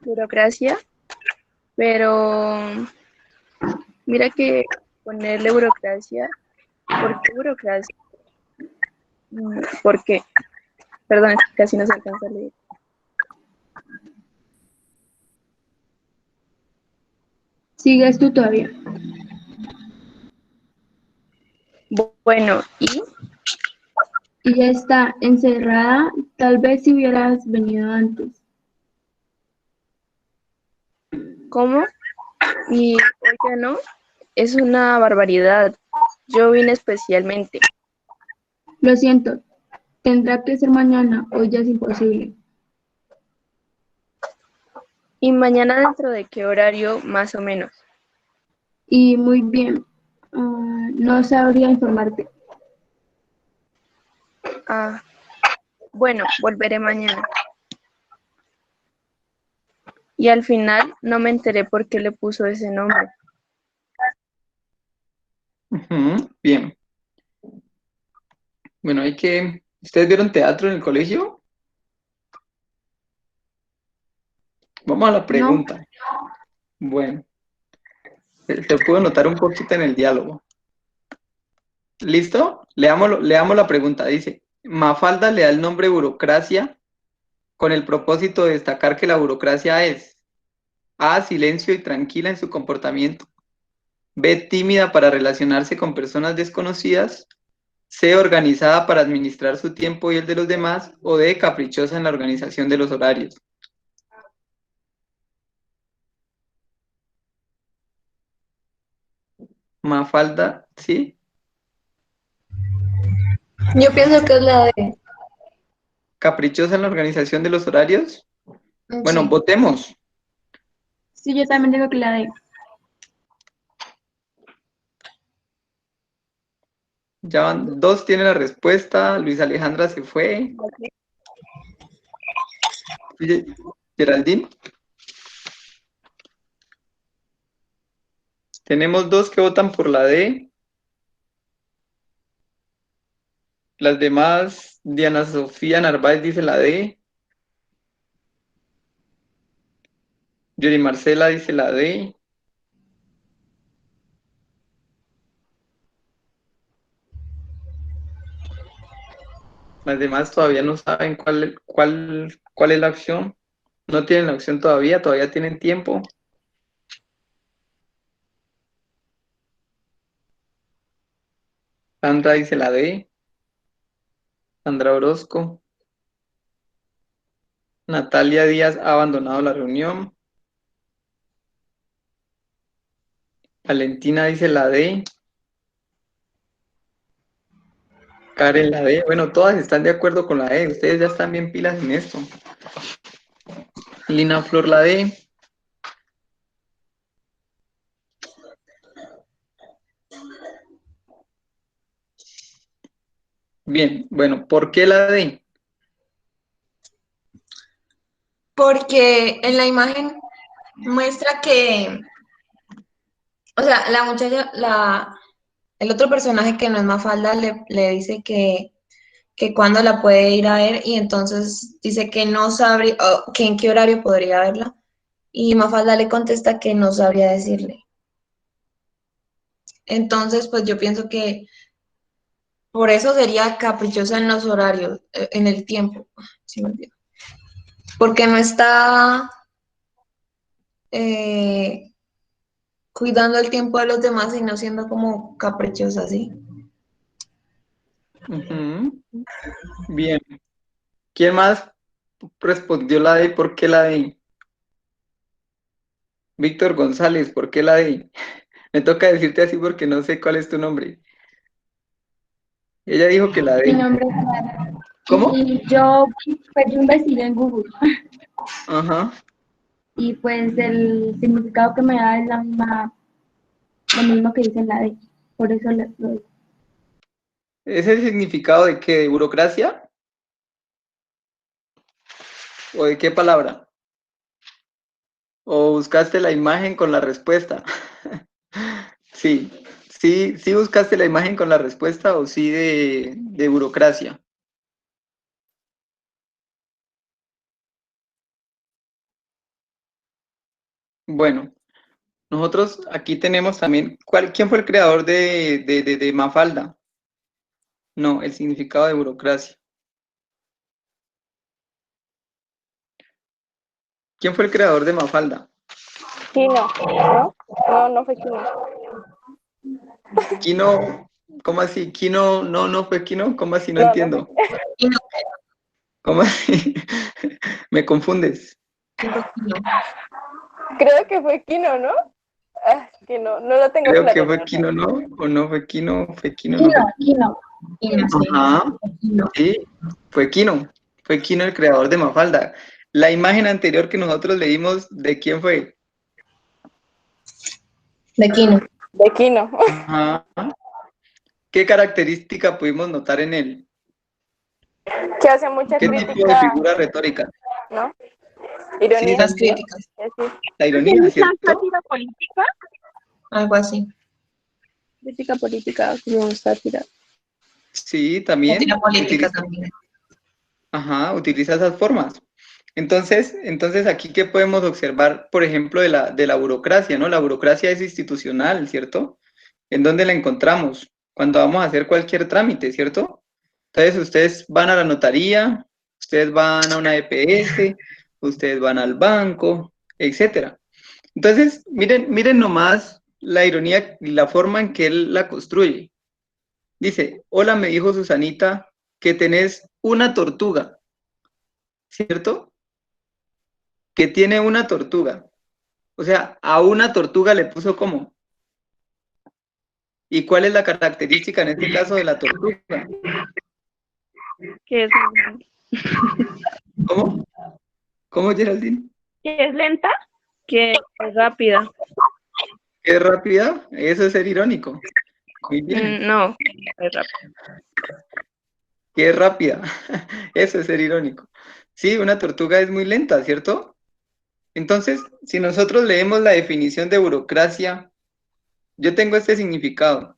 Burocracia. Pero mira que ponerle burocracia. ¿Por qué burocracia? ¿Por qué? Perdón, es que casi no se alcanza a leer. ¿Sigues tú todavía? Bueno, ¿y Y ya está encerrada. Tal vez si hubieras venido antes. cómo? Y oiga, ¿no? Es una barbaridad. Yo vine especialmente. Lo siento. Tendrá que ser mañana. Hoy ya es imposible. ¿Y mañana dentro de qué horario más o menos? Y muy bien. No sabría informarte. Ah, bueno, volveré mañana. Y al final no me enteré por qué le puso ese nombre. Ujú, bien. Bueno, ¿Ustedes vieron teatro en el colegio? Vamos a la ¿No? pregunta. Bueno, se pudo notar un poquito en el diálogo. ¿Listo? Leamos la pregunta. Dice, Mafalda le da el nombre burocracia con el propósito de destacar que la burocracia es A, silencio y tranquila en su comportamiento. B, tímida para relacionarse con personas desconocidas. C, organizada para administrar su tiempo y el de los demás. O D, caprichosa en la organización de los horarios. Mafalda, ¿sí? Yo pienso que es la de... Caprichosa en la organización de los horarios. Bueno, Sí. votemos. Sí, yo también digo que la de. Ya van, dos tienen la respuesta. Luis Alejandra se fue. Geraldine. Tenemos dos que votan por la D. Las demás, Diana Sofía Narváez dice la D. Yuri Marcela dice la D. Las demás todavía no saben cuál es la opción. No tienen la opción todavía tienen tiempo. Sandra dice la D. Sandra Orozco. Natalia Díaz ha abandonado la reunión. Valentina dice la D. Karen la D. Bueno, todas están de acuerdo con la D. Ustedes ya están bien pilas en esto. Lina Flor la D. Bien, bueno, ¿por qué la D? Porque en la imagen muestra que, o sea, la muchacha, el otro personaje que no es Mafalda le dice que cuándo la puede ir a ver y entonces dice que no sabría, que en qué horario podría verla. Y Mafalda le contesta que no sabría decirle. Entonces, pues yo pienso que por eso sería caprichosa en los horarios, en el tiempo. ¿Sí me entiendes? Porque no está eh, cuidando el tiempo de los demás, sino siendo como caprichosa, ¿sí? Ujú. Bien. ¿Quién más respondió la D? ¿Por qué la D? Víctor González, ¿por qué la D? Me toca decirte así porque no sé cuál es tu nombre. Ella dijo que la Mi D. nombre es Clara. ¿Cómo? Y yo investigué en Google Ajá. y pues el significado que me da es lo mismo que dice en la D. Por eso lo digo. ¿Es el significado de qué? ¿De burocracia? ¿O de qué palabra? ¿O buscaste la imagen con la respuesta? Sí, sí buscaste la imagen con la respuesta o sí de burocracia. Bueno, nosotros aquí tenemos también, ¿quién fue el creador de Mafalda? No, el significado de burocracia. ¿Quién fue el creador de Mafalda? Kino, ¿no? No, no fue Kino. Kino, ¿cómo así? Kino, no fue Kino, ¿cómo así? No No, no fue. entiendo. ¿Cómo así? Me confundes. Creo que fue Kino, ¿no? Ah, que no lo tengo Creo que claro, la fue verdad. Kino, ¿no? O no fue Kino, fue Kino, no fue Kino. Ajá, sí, fue Kino. Fue Kino el creador de Mafalda. La imagen anterior que nosotros leímos, ¿de quién fue? De Kino. De Kino. Ajá. ¿Qué característica pudimos notar en él? Que hace mucha ¿Qué tipo de crítica, figura retórica? ¿no? Sí, Ironía. Las críticas. Sí. la ironía, ¿cierto? ¿Sátira política? Algo así. Crítica política como sátira. Sí, Sátira también política utiliza, también. ajá, utiliza esas formas. Entonces aquí qué podemos observar, por ejemplo, de la burocracia, ¿no? La burocracia es institucional, ¿cierto? ¿En dónde la encontramos? Cuando vamos a hacer cualquier trámite, ¿cierto? Entonces ustedes van a la notaría, ustedes van a una EPS, ustedes van al banco, etcétera. Entonces, miren nomás la ironía y la forma en que él la construye. Dice, hola, me dijo Susanita que tenés una tortuga, ¿cierto? Que tiene una tortuga. O sea, a una tortuga le puso ¿cómo? ¿Y cuál es la característica en este caso de la tortuga? Que es, ¿Cómo? ¿Cómo, Geraldine? que es lenta. Que es rápida. ¿Qué rápida? Eso es ser irónico. Muy bien. No, es rápida. ¿Qué rápida? Eso es ser irónico. Sí, una tortuga es muy lenta, ¿cierto? Entonces, si nosotros leemos la definición de burocracia, yo tengo este significado.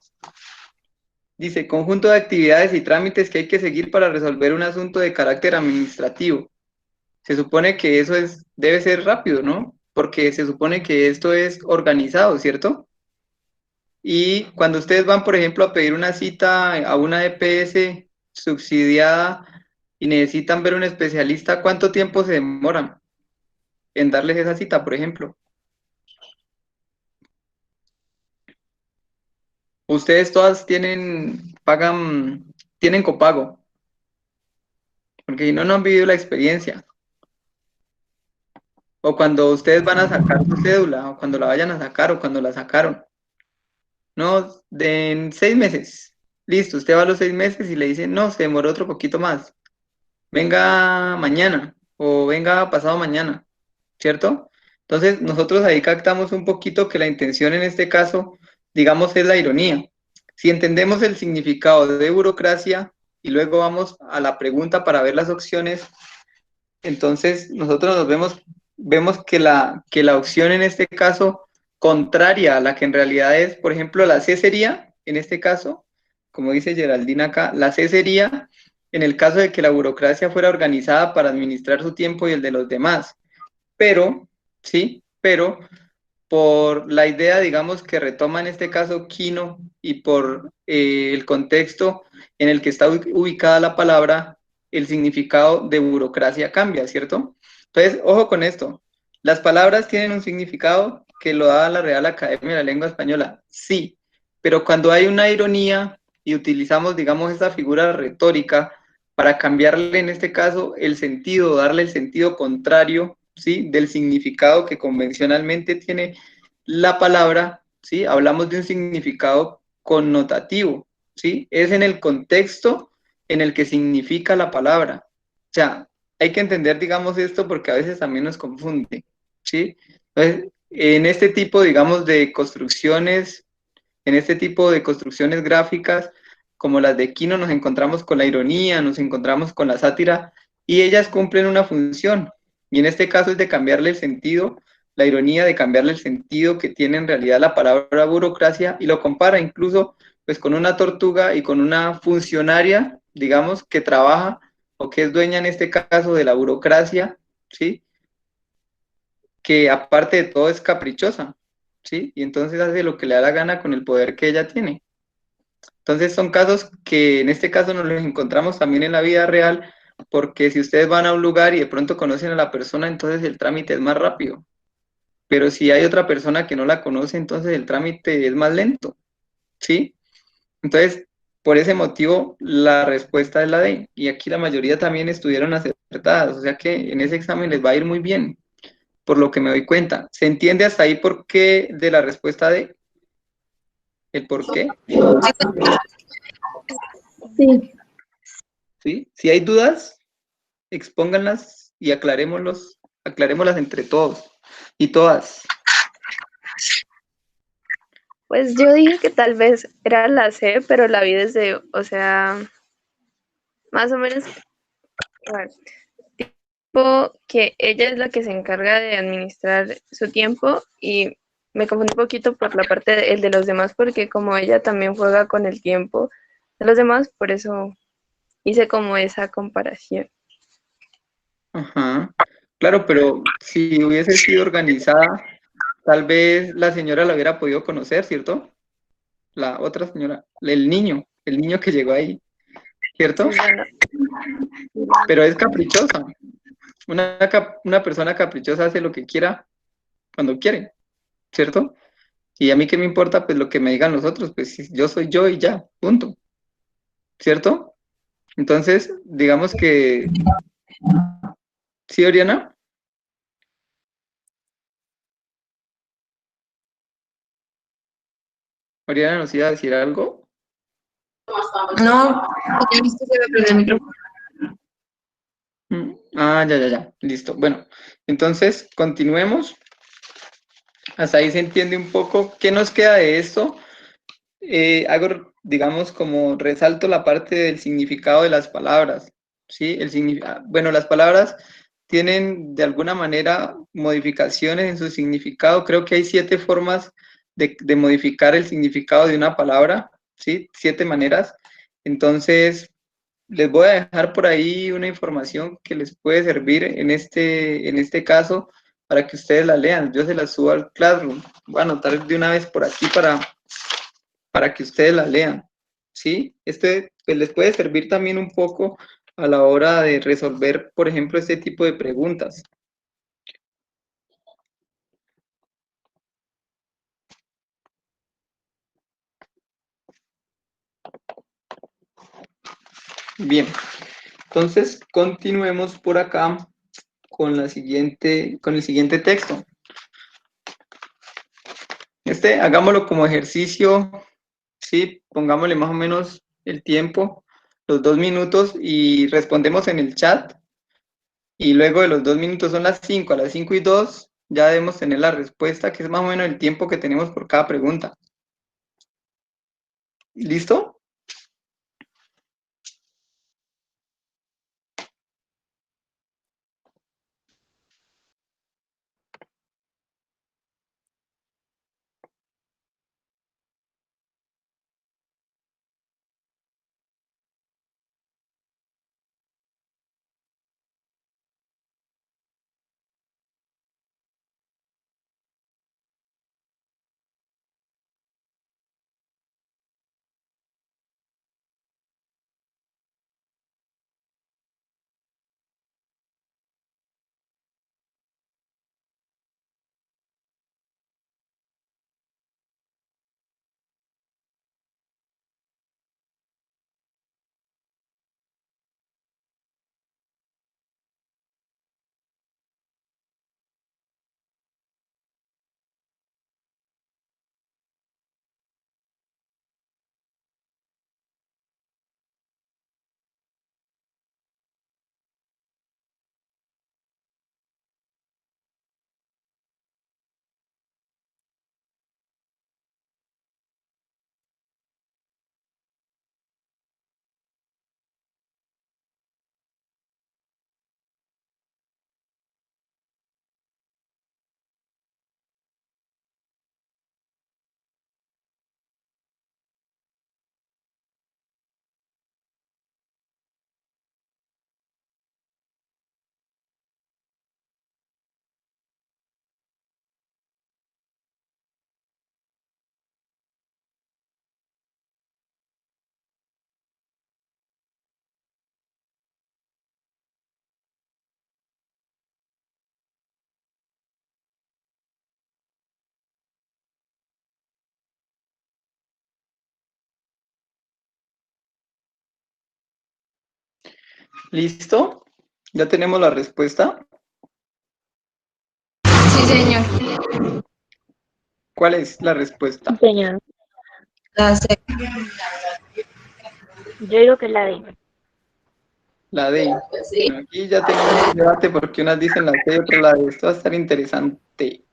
Dice, conjunto de actividades y trámites que hay que seguir para resolver un asunto de carácter administrativo. Se supone que eso debe ser rápido, ¿no? Porque se supone que esto es organizado, ¿cierto? Y cuando ustedes van, por ejemplo, a pedir una cita a una EPS subsidiada y necesitan ver un especialista, ¿cuánto tiempo se demoran en darles esa cita, por ejemplo? Ustedes todas tienen copago, porque si no, no han vivido la experiencia. O cuando ustedes van a sacar su cédula, o cuando la vayan a sacar, o cuando la sacaron. No, en 6 meses. Listo, usted va a los 6 meses y le dicen, no, se demoró otro poquito más. Venga mañana, o venga pasado mañana, ¿cierto? Entonces, nosotros ahí captamos un poquito que la intención en este caso, digamos, es la ironía. Si entendemos el significado de burocracia y luego vamos a la pregunta para ver las opciones, entonces nosotros vemos que la opción en este caso, contraria a la que en realidad es, por ejemplo, la C sería, en este caso, como dice Geraldine acá, la C sería en el caso de que la burocracia fuera organizada para administrar su tiempo y el de los demás. Pero, sí, pero por la idea, digamos, que retoma en este caso Kino y por el contexto en el que está ubicada la palabra, el significado de burocracia cambia, ¿cierto? Entonces, ojo con esto. Las palabras tienen un significado que lo da la Real Academia de la Lengua Española, sí, pero cuando hay una ironía y utilizamos, digamos, esa figura retórica para cambiarle en este caso el sentido, darle el sentido contrario, ¿sí? Del significado que convencionalmente tiene la palabra, ¿sí? Hablamos de un significado connotativo, ¿sí? Es en el contexto en el que significa la palabra. O sea, hay que entender, digamos, esto porque a veces también nos confunde, ¿sí? Entonces, en este tipo, digamos, de construcciones, en este tipo de construcciones gráficas, como las de Kino, nos encontramos con la ironía, nos encontramos con la sátira, y ellas cumplen una función. Y en este caso es de cambiarle el sentido, la ironía de cambiarle el sentido que tiene en realidad la palabra burocracia, y lo compara incluso pues con una tortuga y con una funcionaria, digamos, que trabaja o que es dueña en este caso de la burocracia, ¿sí? Que aparte de todo es caprichosa, ¿sí? Y entonces hace lo que le da la gana con el poder que ella tiene. Entonces son casos que en este caso nos los encontramos también en la vida real, porque si ustedes van a un lugar y de pronto conocen a la persona, entonces el trámite es más rápido. Pero si hay otra persona que no la conoce, entonces el trámite es más lento, ¿sí? Entonces, por ese motivo, la respuesta es la D. Y aquí la mayoría también estuvieron acertadas, o sea que en ese examen les va a ir muy bien, por lo que me doy cuenta. ¿Se entiende hasta ahí por qué de la respuesta D? ¿El por qué? Sí. ¿Sí? Si hay dudas, expónganlas y aclarémoslas entre todos y todas. Pues yo dije que tal vez era la C, pero la vi desde, o sea, más o menos, a ver, tipo que ella es la que se encarga de administrar su tiempo y me confundí un poquito por la parte el de los demás porque como ella también juega con el tiempo de los demás, por eso hice como esa comparación. Ajá. Claro, pero si hubiese sido organizada, tal vez la señora la hubiera podido conocer, ¿cierto? La otra señora, el niño que llegó ahí, ¿cierto? Sí, bueno, Pero es caprichosa. Una persona caprichosa hace lo que quiera cuando quiere, ¿cierto? Y a mí qué me importa, pues lo que me digan los otros, pues si yo soy yo y ya, punto, ¿cierto? Entonces, digamos que, sí, Oriana, Oriana nos iba a decir algo. No, ya viste que se me prendió el micrófono. Ah, ya, ya, ya, listo. Bueno, entonces continuemos. Hasta ahí se entiende un poco qué nos queda de esto. Hago, digamos, como resalto la parte del significado de las palabras, ¿sí? Bueno, las palabras tienen de alguna manera modificaciones en su significado. Creo que hay 7 formas de modificar el significado de una palabra, ¿sí? 7 maneras. Entonces, les voy a dejar por ahí una información que les puede servir en este caso para que ustedes la lean. Yo se la subo al Classroom. Voy a anotar de una vez por aquí para que ustedes la lean, ¿sí? Este pues, les puede servir también un poco a la hora de resolver, por ejemplo, este tipo de preguntas. Bien, entonces continuemos por acá con con el siguiente texto. Hagámoslo como ejercicio, ¿sí? Pongámosle más o menos el tiempo, los 2 minutos y respondemos en el chat. Y luego de los 2 minutos son las 5, a las 5:02 ya debemos tener la respuesta, que es más o menos el tiempo que tenemos por cada pregunta. ¿Listo? ¿Listo? ¿Ya tenemos la respuesta? Sí, señor. ¿Cuál es la respuesta? Señor, La C. yo digo que es la D. La D. Bueno, aquí ya tenemos un debate porque unas dicen la C y otras la D. Esto va a estar interesante.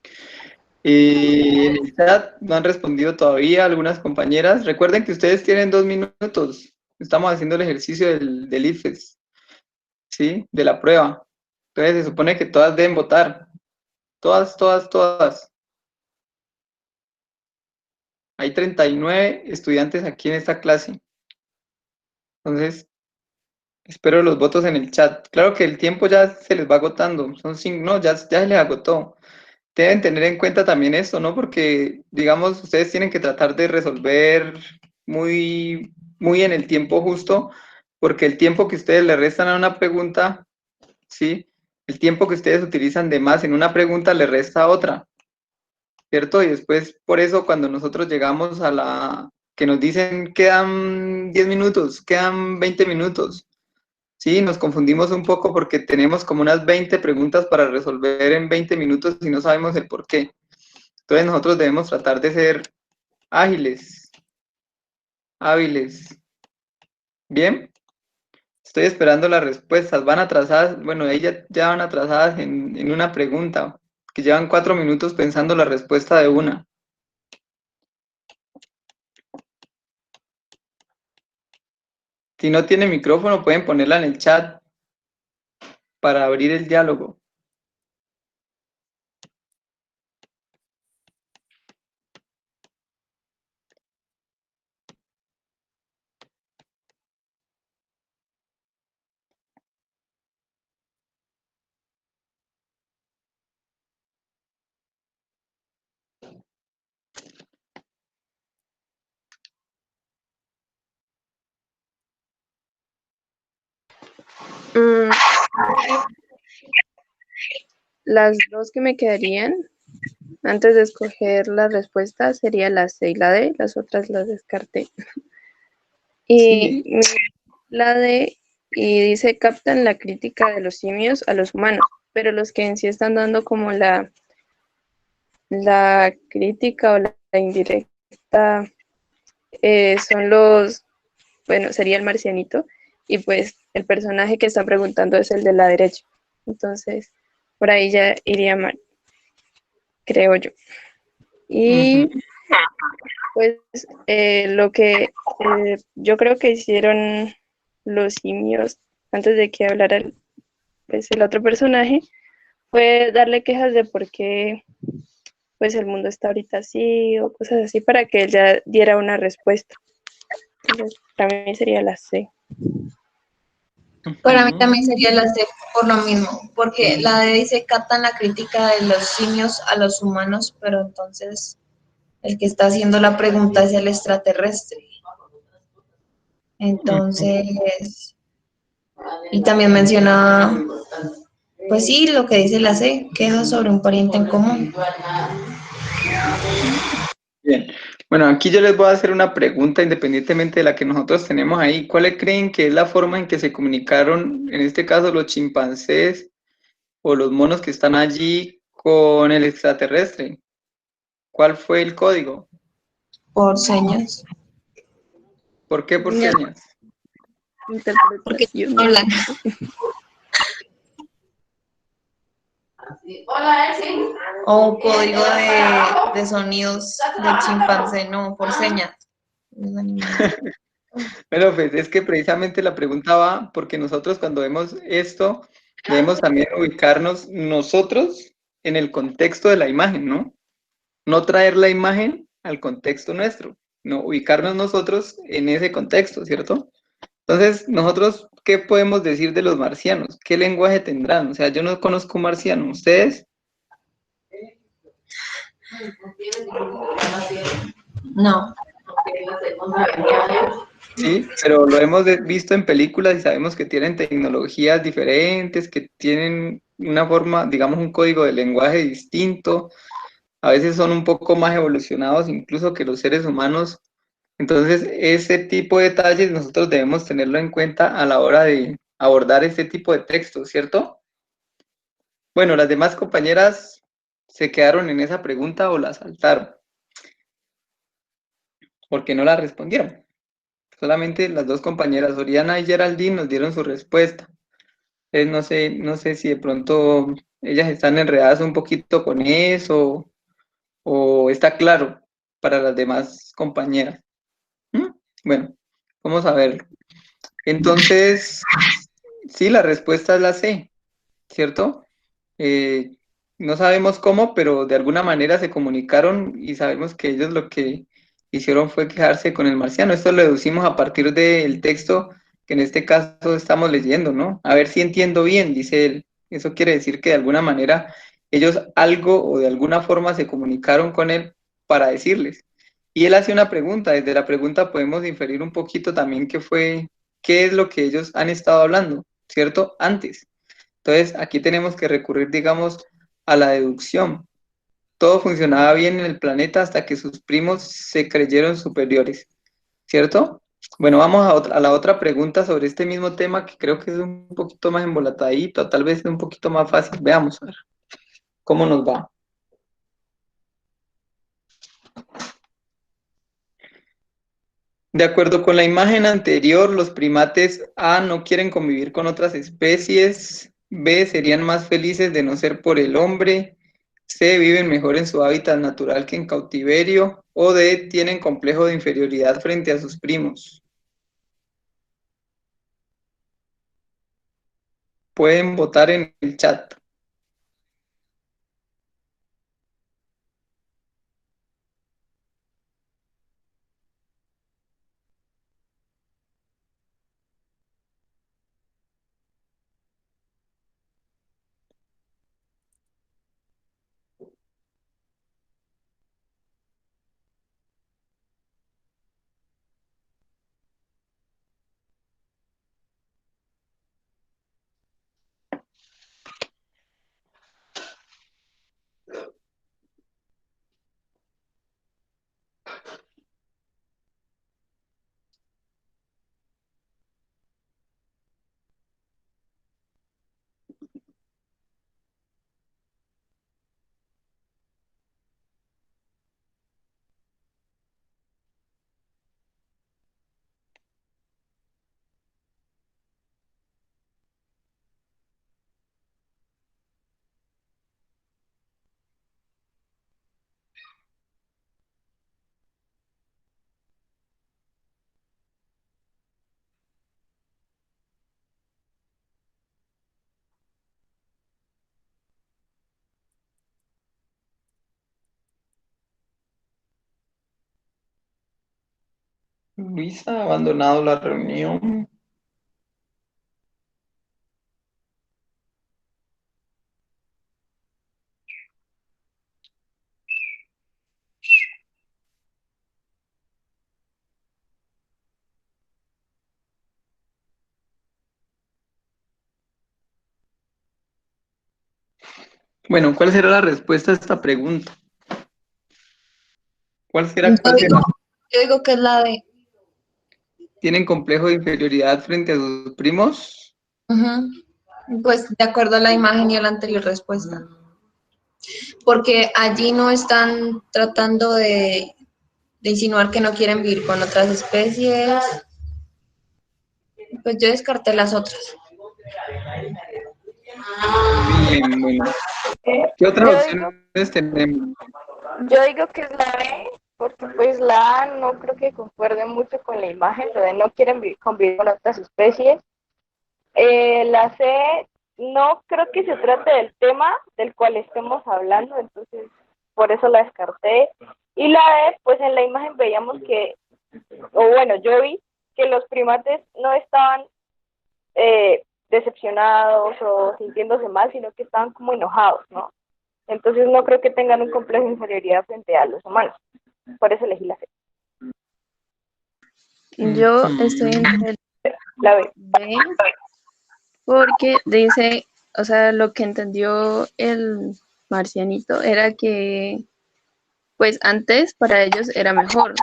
En el chat no han respondido todavía algunas compañeras. Recuerden que ustedes tienen 2 minutos. Estamos haciendo el ejercicio del IFES, ¿sí? De la prueba. Entonces se supone que todas deben votar. Todas, todas, todas. Hay 39 estudiantes aquí en esta clase. Entonces, espero los votos en el chat. Claro que el tiempo ya se les va agotando. Son 5, no, ya se les agotó. Deben tener en cuenta también esto, ¿no? Porque, digamos, ustedes tienen que tratar de resolver muy, muy en el tiempo justo, porque el tiempo que ustedes le restan a una pregunta, ¿sí? El tiempo que ustedes utilizan de más en una pregunta le resta a otra, ¿cierto? Y después, por eso, cuando nosotros llegamos a la que nos dicen quedan 10 minutos, quedan 20 minutos, ¿sí? Nos confundimos un poco porque tenemos como unas 20 preguntas para resolver en 20 minutos y no sabemos el por qué. Entonces nosotros debemos tratar de ser ágiles, hábiles. Bien, estoy esperando las respuestas. Van atrasadas, bueno, ahí ya van atrasadas en una pregunta, que llevan 4 minutos pensando la respuesta de una. Si no tiene micrófono, pueden ponerla en el chat para abrir el diálogo. Mm, las dos que me quedarían antes de escoger la respuesta sería la C y la D, las otras las descarté. Y Sí, la D, y dice, captan la crítica de los simios a los humanos, pero los que en sí están dando como la crítica o la indirecta son los, bueno, sería el marcianito, y pues el personaje que está preguntando es el de la derecha. Entonces, por ahí ya iría mal, creo yo. Y pues lo que yo creo que hicieron los simios antes de que hablara pues, el otro personaje fue darle quejas de por qué pues el mundo está ahorita así o cosas así para que él ya diera una respuesta. Entonces, para mí sería la C. Para mí también sería la C por lo mismo, porque la D dice captan la crítica de los simios a los humanos, pero entonces el que está haciendo la pregunta es el extraterrestre. Entonces, y también menciona, pues sí, lo que dice la C, quejas sobre un pariente en común. bien. Bueno, aquí yo les voy a hacer una pregunta independientemente de la que nosotros tenemos ahí. ¿Cuál creen que es la forma en que se comunicaron, en este caso, los chimpancés o los monos que están allí con el extraterrestre? ¿Cuál fue el código? Por señas, ¿Por qué por señas? porque Interpretación. hablan. O un código de sonidos del chimpancé, no, por señas. Los animales. Bueno, pues es que precisamente la pregunta va porque nosotros cuando vemos esto debemos también ubicarnos nosotros en el contexto de la imagen, ¿no? No traer la imagen al contexto nuestro, no ubicarnos nosotros en ese contexto, ¿cierto? Entonces, nosotros, ¿qué podemos decir de los marcianos? ¿Qué lenguaje tendrán? O sea, yo no conozco un marciano, ¿ustedes? No. Sí, pero lo hemos visto en películas y sabemos que tienen tecnologías diferentes, que tienen una forma, digamos, un código de lenguaje distinto. A veces son un poco más evolucionados incluso que los seres humanos. Entonces, ese tipo de detalles nosotros debemos tenerlo en cuenta a la hora abordar este tipo de textos, ¿cierto? Bueno, las demás compañeras se quedaron en esa pregunta o la saltaron, porque no la respondieron. Solamente las dos compañeras, Oriana y Geraldine, nos dieron su respuesta. Entonces, no sé si de pronto ellas están enredadas un poquito con eso o está claro para las demás compañeras. ¿Mm? Bueno, vamos a verlo. Entonces, sí, la respuesta es la C, ¿cierto? Eh, no sabemos cómo, pero de alguna manera se comunicaron y sabemos que ellos lo que hicieron fue quejarse con el marciano. Esto lo deducimos a partir del texto que en este caso estamos leyendo, ¿no? A ver si entiendo bien, dice él. Eso quiere decir que de alguna manera ellos algo o de alguna forma se comunicaron con él para decirles. Y él hace una pregunta. Desde la pregunta podemos inferir un poquito también qué es lo que ellos han estado hablando, ¿cierto? Antes. Entonces, aquí tenemos que recurrir, digamos, a la deducción. Todo funcionaba bien en el planeta hasta que sus primos se creyeron superiores, ¿cierto? Bueno, vamos a la otra pregunta sobre este mismo tema que creo que es un poquito más embolatadito, tal vez es un poquito más fácil. Veamos a ver cómo nos va. De acuerdo con la imagen anterior, los primates A no quieren convivir con otras especies, B serían más felices de no ser por el hombre, C viven mejor en su hábitat natural que en cautiverio, o D tienen complejo de inferioridad frente a sus primos. Pueden votar en el chat. Luisa ha abandonado la reunión. Bueno, ¿cuál será la respuesta a esta pregunta? ¿Cuál será? Yo digo que es la de... ¿Tienen complejo de inferioridad frente a sus primos? Pues de acuerdo a la imagen y a la anterior respuesta. Porque allí no están tratando de insinuar que no quieren vivir con otras especies. Pues yo descarté las otras. Bien, bueno. ¿Qué otras opciones tenemos? Yo digo que es la B, porque pues la A no creo que concuerde mucho con la imagen, lo de no quieren convivir con otras especies. La C no creo que se trate del tema del cual estemos hablando, entonces por eso la descarté. Y la D, pues en la imagen veíamos que, o bueno, yo vi que los primates no estaban decepcionados o sintiéndose mal, sino que estaban como enojados, ¿no? Entonces no creo que tengan un complejo de inferioridad frente a los humanos. Por eso elegí la C. Yo estoy entre la B. Porque dice, o sea, lo que entendió el marcianito era que, pues antes para ellos era mejor.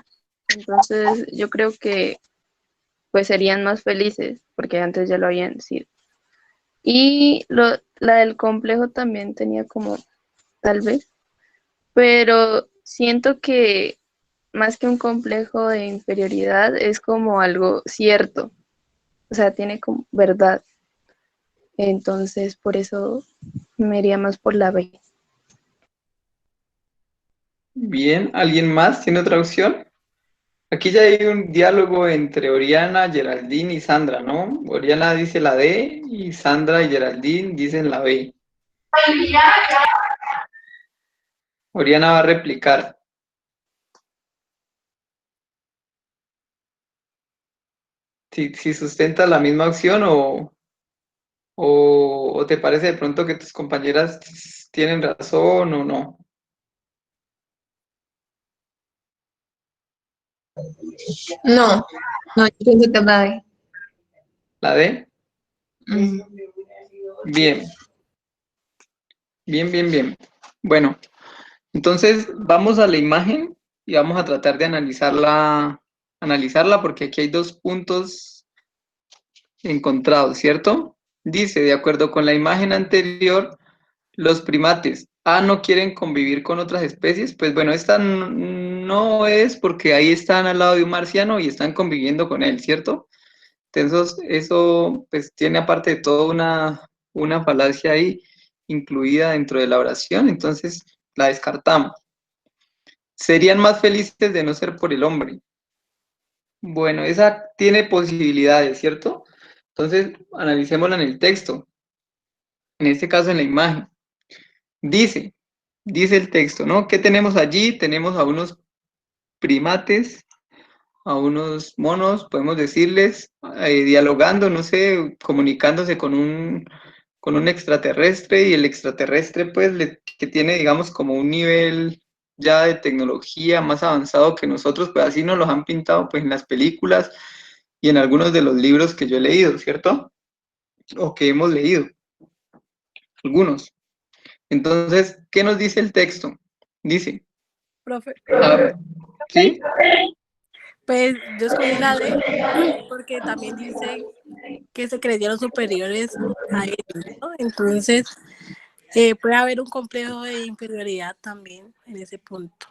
Entonces yo creo que pues serían más felices, porque antes ya lo habían sido. Y la del complejo también tenía como, tal vez, pero siento que más que un complejo de inferioridad es como algo cierto, o sea, tiene como verdad. Entonces, por eso me iría más por la B. Bien, ¿alguien más tiene otra opción? Aquí ya hay un diálogo entre Oriana, Geraldine y Sandra, ¿no? Oriana dice la D y Sandra y Geraldine dicen la B. Oriana va a replicar. Si sustenta la misma opción o te parece de pronto que tus compañeras tienen razón o no. No, no, yo pienso que es la D. ¿La D? Mm. Bien, bien, bien, bien. Bueno, entonces vamos a la imagen y vamos a tratar de analizarla porque aquí hay dos puntos encontrados, ¿cierto? Dice, de acuerdo con la imagen anterior, los primates A no quieren convivir con otras especies, pues bueno, esta no es porque ahí están al lado de un marciano y están conviviendo con él, ¿cierto? Entonces, eso pues tiene aparte de todo una falacia ahí incluida dentro de la oración, entonces la descartamos. Serían más felices de no ser por el hombre. Bueno, esa tiene posibilidades, ¿cierto? Entonces, analicémosla en el texto, en este caso en la imagen. Dice, dice el texto, ¿no? ¿Qué tenemos allí? Tenemos a unos primates, a unos monos, podemos decirles, dialogando, no sé, comunicándose con un extraterrestre y el extraterrestre, pues, que tiene, digamos, como un nivel ya de tecnología más avanzado que nosotros, pues así nos los han pintado, pues, en las películas y en algunos de los libros que yo he leído, ¿cierto? O que hemos leído, algunos. Entonces, ¿qué nos dice el texto? Dice, Profe, ¿sí? pues yo escogí la D porque también dice que se creyeron superiores a ellos, ¿no? Entonces, puede haber un complejo de inferioridad también en ese punto.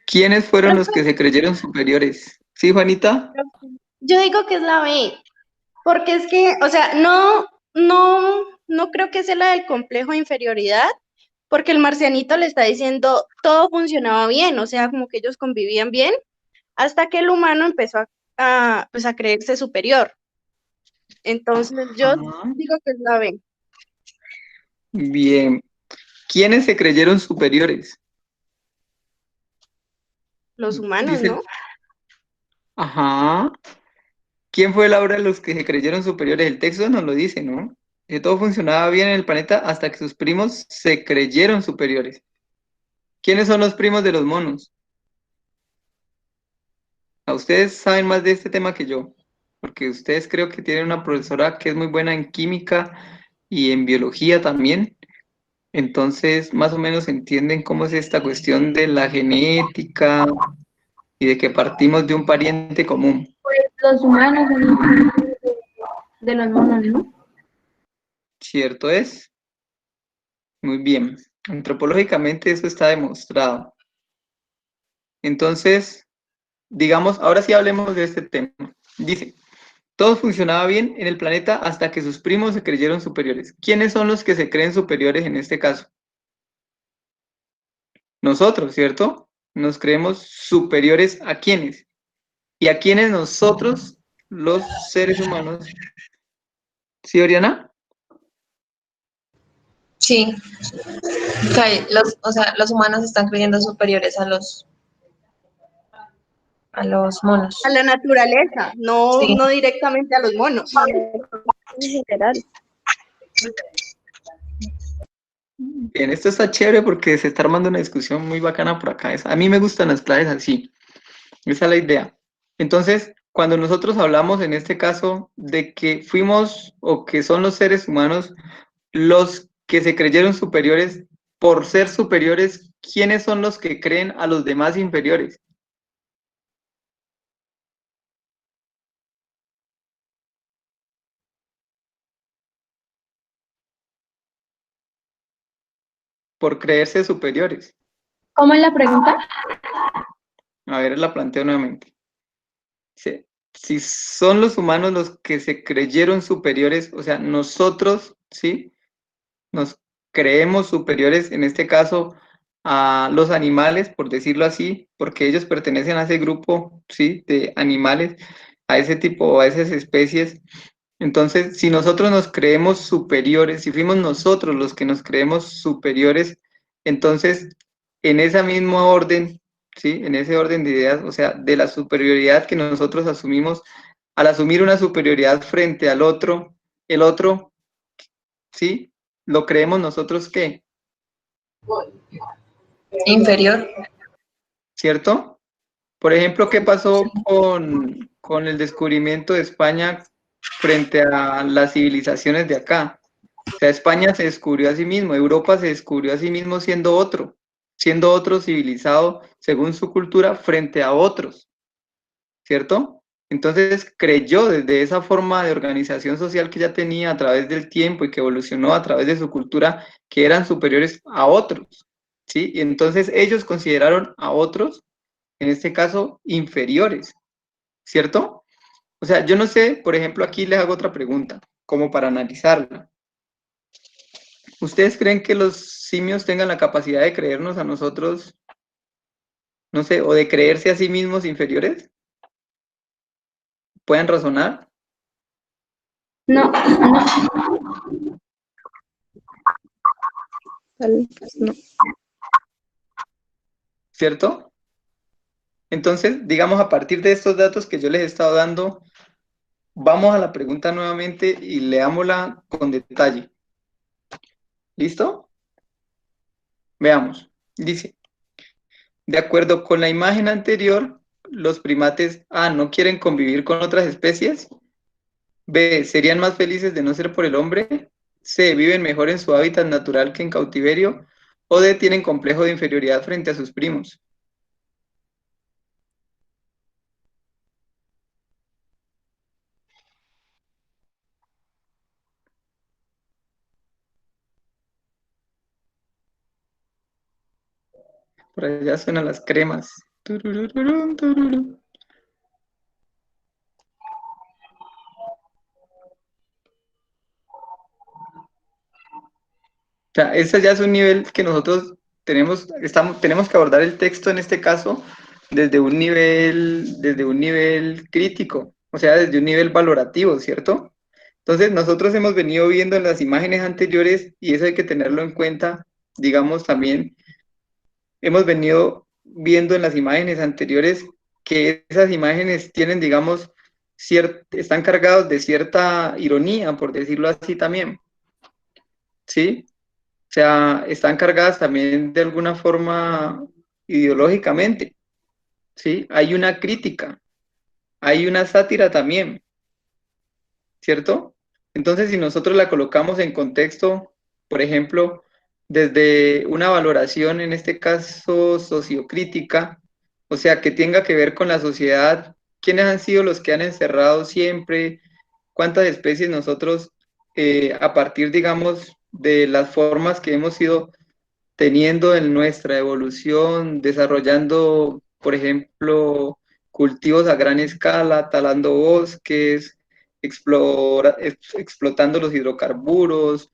¿Quiénes fueron los que se creyeron superiores? ¿Sí, Juanita? Yo digo que es la B, porque es que, o sea, no creo que sea la del complejo de inferioridad, porque el marcianito le está diciendo todo funcionaba bien, o sea, como que ellos convivían bien, hasta que el humano empezó pues a creerse superior. Entonces, yo Ajá. digo que es la B. Bien. ¿Quiénes se creyeron superiores? Los humanos, Dice, ¿no? ajá. ¿Quién fue la obra de los que se creyeron superiores? El texto nos lo dice, ¿no? Que todo funcionaba bien en el planeta hasta que sus primos se creyeron superiores. ¿Quiénes son los primos de los monos? A ustedes saben más de este tema que yo, porque ustedes creo que tienen una profesora que es muy buena en química y en biología también. Entonces, más o menos entienden cómo es esta cuestión de la genética y de que partimos de un pariente común. Pues los humanos son los primos de los monos, ¿no? ¿Cierto es? Muy bien. Antropológicamente eso está demostrado. Entonces, digamos, ahora sí hablemos de este tema. Dice, todo funcionaba bien en el planeta hasta que sus primos se creyeron superiores. ¿Quiénes son los que se creen superiores en este caso? Nosotros, ¿cierto? Nos creemos superiores a quiénes. Y a quiénes nosotros, los seres humanos. ¿Sí, Oriana? Sí, que o sea, los humanos están creyendo superiores a los monos. A la naturaleza, no, Sí. no directamente a los monos. En general. Bien, esto está chévere porque se está armando una discusión muy bacana por acá. A mí me gustan las claves así. Esa es la idea. Entonces, cuando nosotros hablamos en este caso de que fuimos o que son los seres humanos los que se creyeron superiores por ser superiores, ¿quiénes son los que creen a los demás inferiores? por creerse superiores. ¿Cómo es la pregunta? A ver, la planteo nuevamente. Si son los humanos los que se creyeron superiores, o sea, nosotros, ¿sí? Nos creemos superiores, en este caso, a los animales, por decirlo así, porque ellos pertenecen a ese grupo, ¿sí? De animales, a ese tipo, a esas especies. Entonces, si nosotros nos creemos superiores, si fuimos nosotros los que nos creemos superiores, entonces, en esa misma orden, ¿sí? En ese orden de ideas, o sea, de la superioridad que nosotros asumimos, al asumir una superioridad frente al otro, el otro, ¿sí? Lo creemos nosotros ¿qué? Inferior. ¿Cierto? Por ejemplo, ¿qué pasó con el descubrimiento de España frente a las civilizaciones de acá? O sea, España se descubrió a sí mismo, Europa se descubrió a sí mismo siendo otro civilizado según su cultura frente a otros, ¿cierto? Entonces creyó desde esa forma de organización social que ya tenía a través del tiempo y que evolucionó a través de su cultura que eran superiores a otros, ¿sí? Y entonces ellos consideraron a otros, en este caso, inferiores, ¿cierto? O sea, yo no sé, por ejemplo, aquí les hago otra pregunta, como para analizarla. ¿Ustedes creen que los simios tengan la capacidad de creernos a nosotros, no sé, o de creerse a sí mismos inferiores? ¿Pueden razonar? No, no. Tal vez no. ¿Cierto? Entonces, digamos, a partir de estos datos que yo les he estado dando, vamos a la pregunta nuevamente y leámosla con detalle. ¿Listo? Veamos. Dice, de acuerdo con la imagen anterior, los primates A no quieren convivir con otras especies. B, serían más felices de no ser por el hombre. C, viven mejor en su hábitat natural que en cautiverio. O D, tienen complejo de inferioridad frente a sus primos. Por allá suenan las cremas. Turururum, tururum. O sea, ese ya es un nivel que nosotros tenemos que abordar el texto en este caso desde un nivel crítico, o sea, desde un nivel valorativo, ¿cierto? Entonces, nosotros hemos venido viendo en las imágenes anteriores, y eso hay que tenerlo en cuenta, digamos, también hemos venido viendo en las imágenes anteriores que esas imágenes tienen, digamos, están cargados de cierta ironía, por decirlo así también, ¿sí? O sea, están cargadas también de alguna forma ideológicamente, ¿sí? Hay una crítica, hay una sátira también, ¿cierto? Entonces, si nosotros la colocamos en contexto, por ejemplo, desde una valoración, en este caso sociocrítica, o sea, que tenga que ver con la sociedad, quiénes han sido los que han encerrado siempre, cuántas especies nosotros, a partir, digamos, de las formas que hemos ido teniendo en nuestra evolución, desarrollando, por ejemplo, cultivos a gran escala, talando bosques, explotando los hidrocarburos,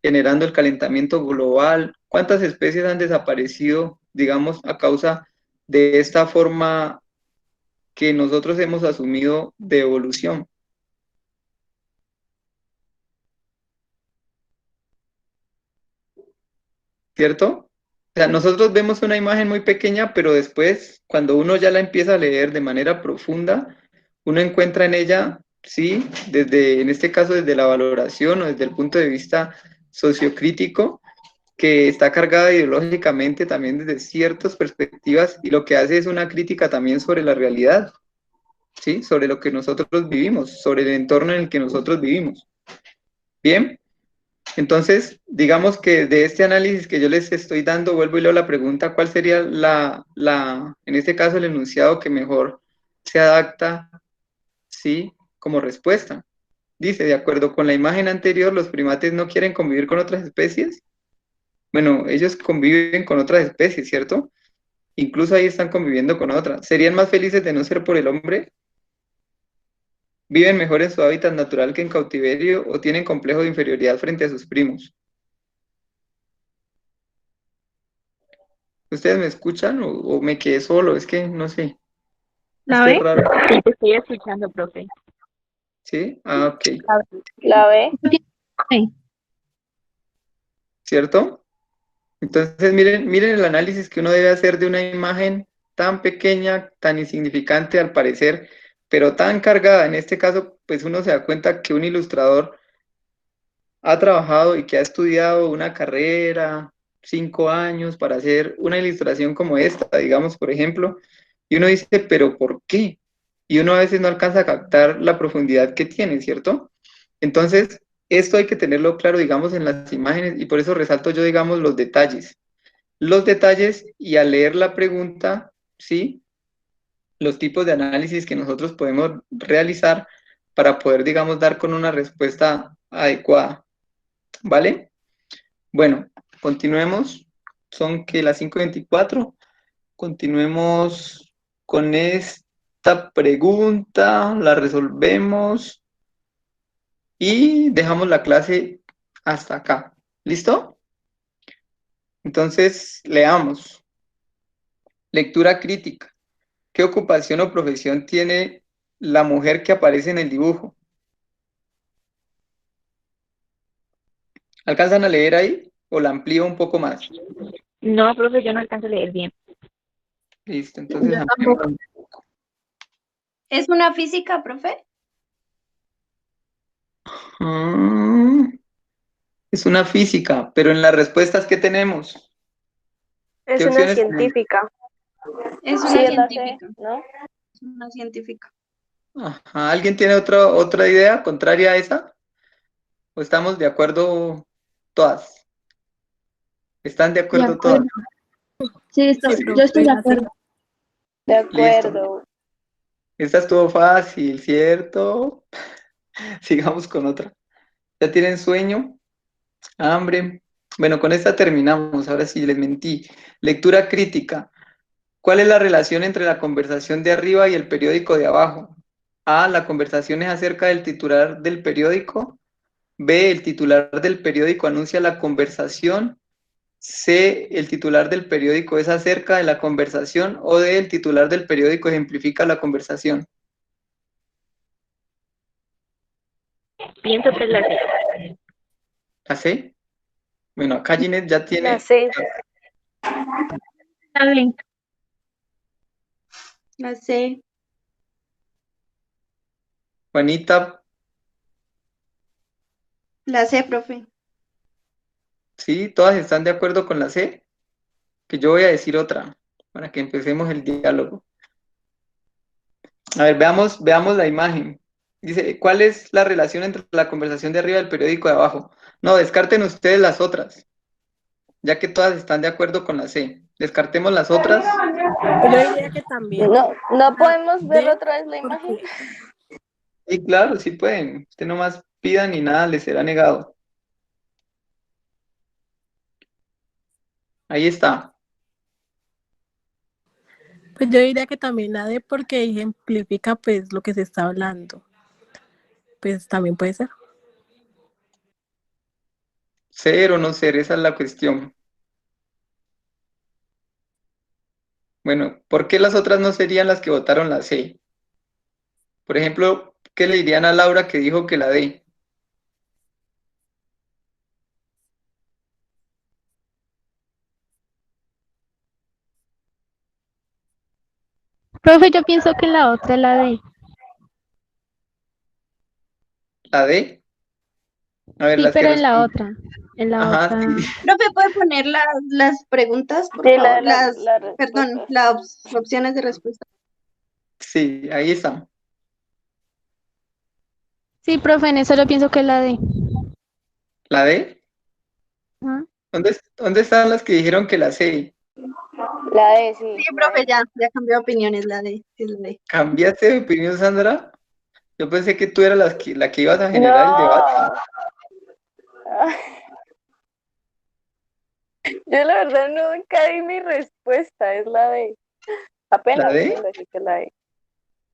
generando el calentamiento global. ¿Cuántas especies han desaparecido, digamos, a causa de esta forma que nosotros hemos asumido de evolución? ¿Cierto? O sea, nosotros vemos una imagen muy pequeña, pero después, cuando uno ya la empieza a leer de manera profunda, uno encuentra en ella, sí, desde, en este caso, desde la valoración o desde el punto de vista sociocrítico, que está cargada ideológicamente también desde ciertas perspectivas y lo que hace es una crítica también sobre la realidad, ¿sí? Sobre lo que nosotros vivimos, sobre el entorno en el que nosotros vivimos. Bien. Entonces, digamos que de este análisis que yo les estoy dando, vuelvo y leo la pregunta, ¿cuál sería en este caso, el enunciado que mejor se adapta, sí, como respuesta? Dice, de acuerdo con la imagen anterior, los primates no quieren convivir con otras especies. Bueno, ellos conviven con otras especies, ¿cierto? Incluso ahí están conviviendo con otras. ¿Serían más felices de no ser por el hombre? ¿Viven mejor en su hábitat natural que en cautiverio o tienen complejo de inferioridad frente a sus primos? ¿Ustedes me escuchan o me quedé solo? Es que no sé. Es ¿La que es ve? raro. Sí, te estoy escuchando, profe. ¿Sí? Ah, ok. La B. Sí. ¿Cierto? Entonces, miren el análisis que uno debe hacer de una imagen tan pequeña, tan insignificante al parecer, pero tan cargada. En este caso, pues uno se da cuenta que un ilustrador ha trabajado y que ha estudiado una carrera, 5 años para hacer una ilustración como esta, digamos, por ejemplo, y uno dice, pero ¿por qué? Y uno a veces no alcanza a captar la profundidad que tiene, ¿cierto? Entonces, esto hay que tenerlo claro, digamos, en las imágenes, y por eso resalto yo, digamos, los detalles. Los detalles y al leer la pregunta, ¿sí? Los tipos de análisis que nosotros podemos realizar para poder, digamos, dar con una respuesta adecuada, ¿vale? Bueno, continuemos. Son que las 5:24. Continuemos con esta pregunta, la resolvemos y dejamos la clase hasta acá. ¿Listo? Entonces, leamos. Lectura crítica. ¿Qué ocupación o profesión tiene la mujer que aparece en el dibujo? ¿Alcanzan a leer ahí o la amplío un poco más? No, profe, yo no alcanzo a leer bien. Listo, entonces Yo amplío. tampoco. ¿Es una física, profe? Es una física, pero en las respuestas, ¿qué tenemos? Es ¿Qué una opciones tenemos? científica. Es Sí, una es la C, científica. ¿no? Es una científica. Ajá, ¿alguien tiene otra idea contraria a esa? ¿O estamos de acuerdo todas? ¿Están de De acuerdo todas? acuerdo. Sí, Sí, yo estoy profe, de así. acuerdo. De Listo. acuerdo. Esta estuvo fácil, ¿cierto? Sigamos con otra. ¿Ya tienen sueño? ¿Hambre? Bueno, con esta terminamos. Ahora sí, les mentí. Lectura crítica. ¿Cuál es la relación entre la conversación de arriba y el periódico de abajo? A, la conversación es acerca del titular del periódico. B, el titular del periódico anuncia la conversación. C, el titular del periódico es acerca de la conversación. O D, el titular del periódico ejemplifica la conversación. Pienso que es la C. ¿La C? Bueno, acá Ginette ya La tiene. C. Está bien. La C. Juanita, La C, profe. ¿sí? ¿Todas están de acuerdo con la C? Que yo voy a decir otra para que empecemos el diálogo. A ver, veamos la imagen. Dice, ¿cuál es la relación entre la conversación de arriba y el periódico de abajo? No, descarten ustedes las otras, ya que todas están de acuerdo con la C. Descartemos las otras. Yo diría que también No la podemos ver D, otra vez la imagen. porque Y claro, sí pueden. Usted nomás pidan y nada les será negado. Ahí está. pues yo diría que también la D porque ejemplifica pues lo que se está hablando. Pues también puede ser. Ser o no ser, esa es la cuestión. Bueno, ¿por qué las otras no serían las que votaron la C? Por ejemplo, ¿qué le dirían a Laura que dijo que la D? Profe, yo pienso que la otra es la D. ¿La D? A ver, Sí, las que pero en la responden. otra. En la Ajá, otra. sí. Profe, ¿puede poner las preguntas, por Sí, favor? la Perdón, respuesta. las opciones de respuesta. Sí, ahí está. Sí, profe, en eso yo pienso que es la D. ¿La D? Ajá. ¿Dónde están las que dijeron que la C? La D, sí. Sí, La profe, D. ya cambió de opiniones, la D. Sí, es la D. ¿Cambiaste de opinión, Sandra? Yo pensé que tú eras la que ibas a generar el debate. No. Yo la verdad nunca di mi respuesta, es la D. ¿La Apenas D? acabo de decir que es la D.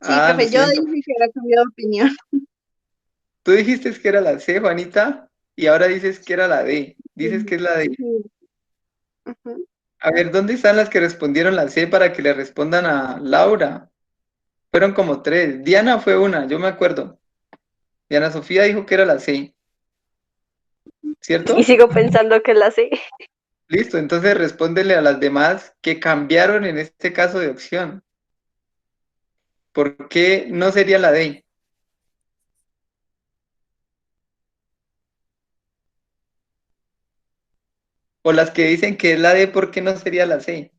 Sí, Ah, lo profe, yo siento. dije que había cambiado de opinión. Tú dijiste que era la C, Juanita, y ahora dices que era la D. Dices que es la D. Sí. Ujú. A ver, ¿dónde están las que respondieron la C para que le respondan a Laura? Fueron como tres. Diana fue una, yo me acuerdo. Diana Sofía dijo que era la C, Y ¿cierto? sigo pensando que es la C. Listo, entonces respóndele a las demás que cambiaron en este caso de opción. ¿Por qué no sería la D? O las que dicen que es la D, ¿por qué no sería la C?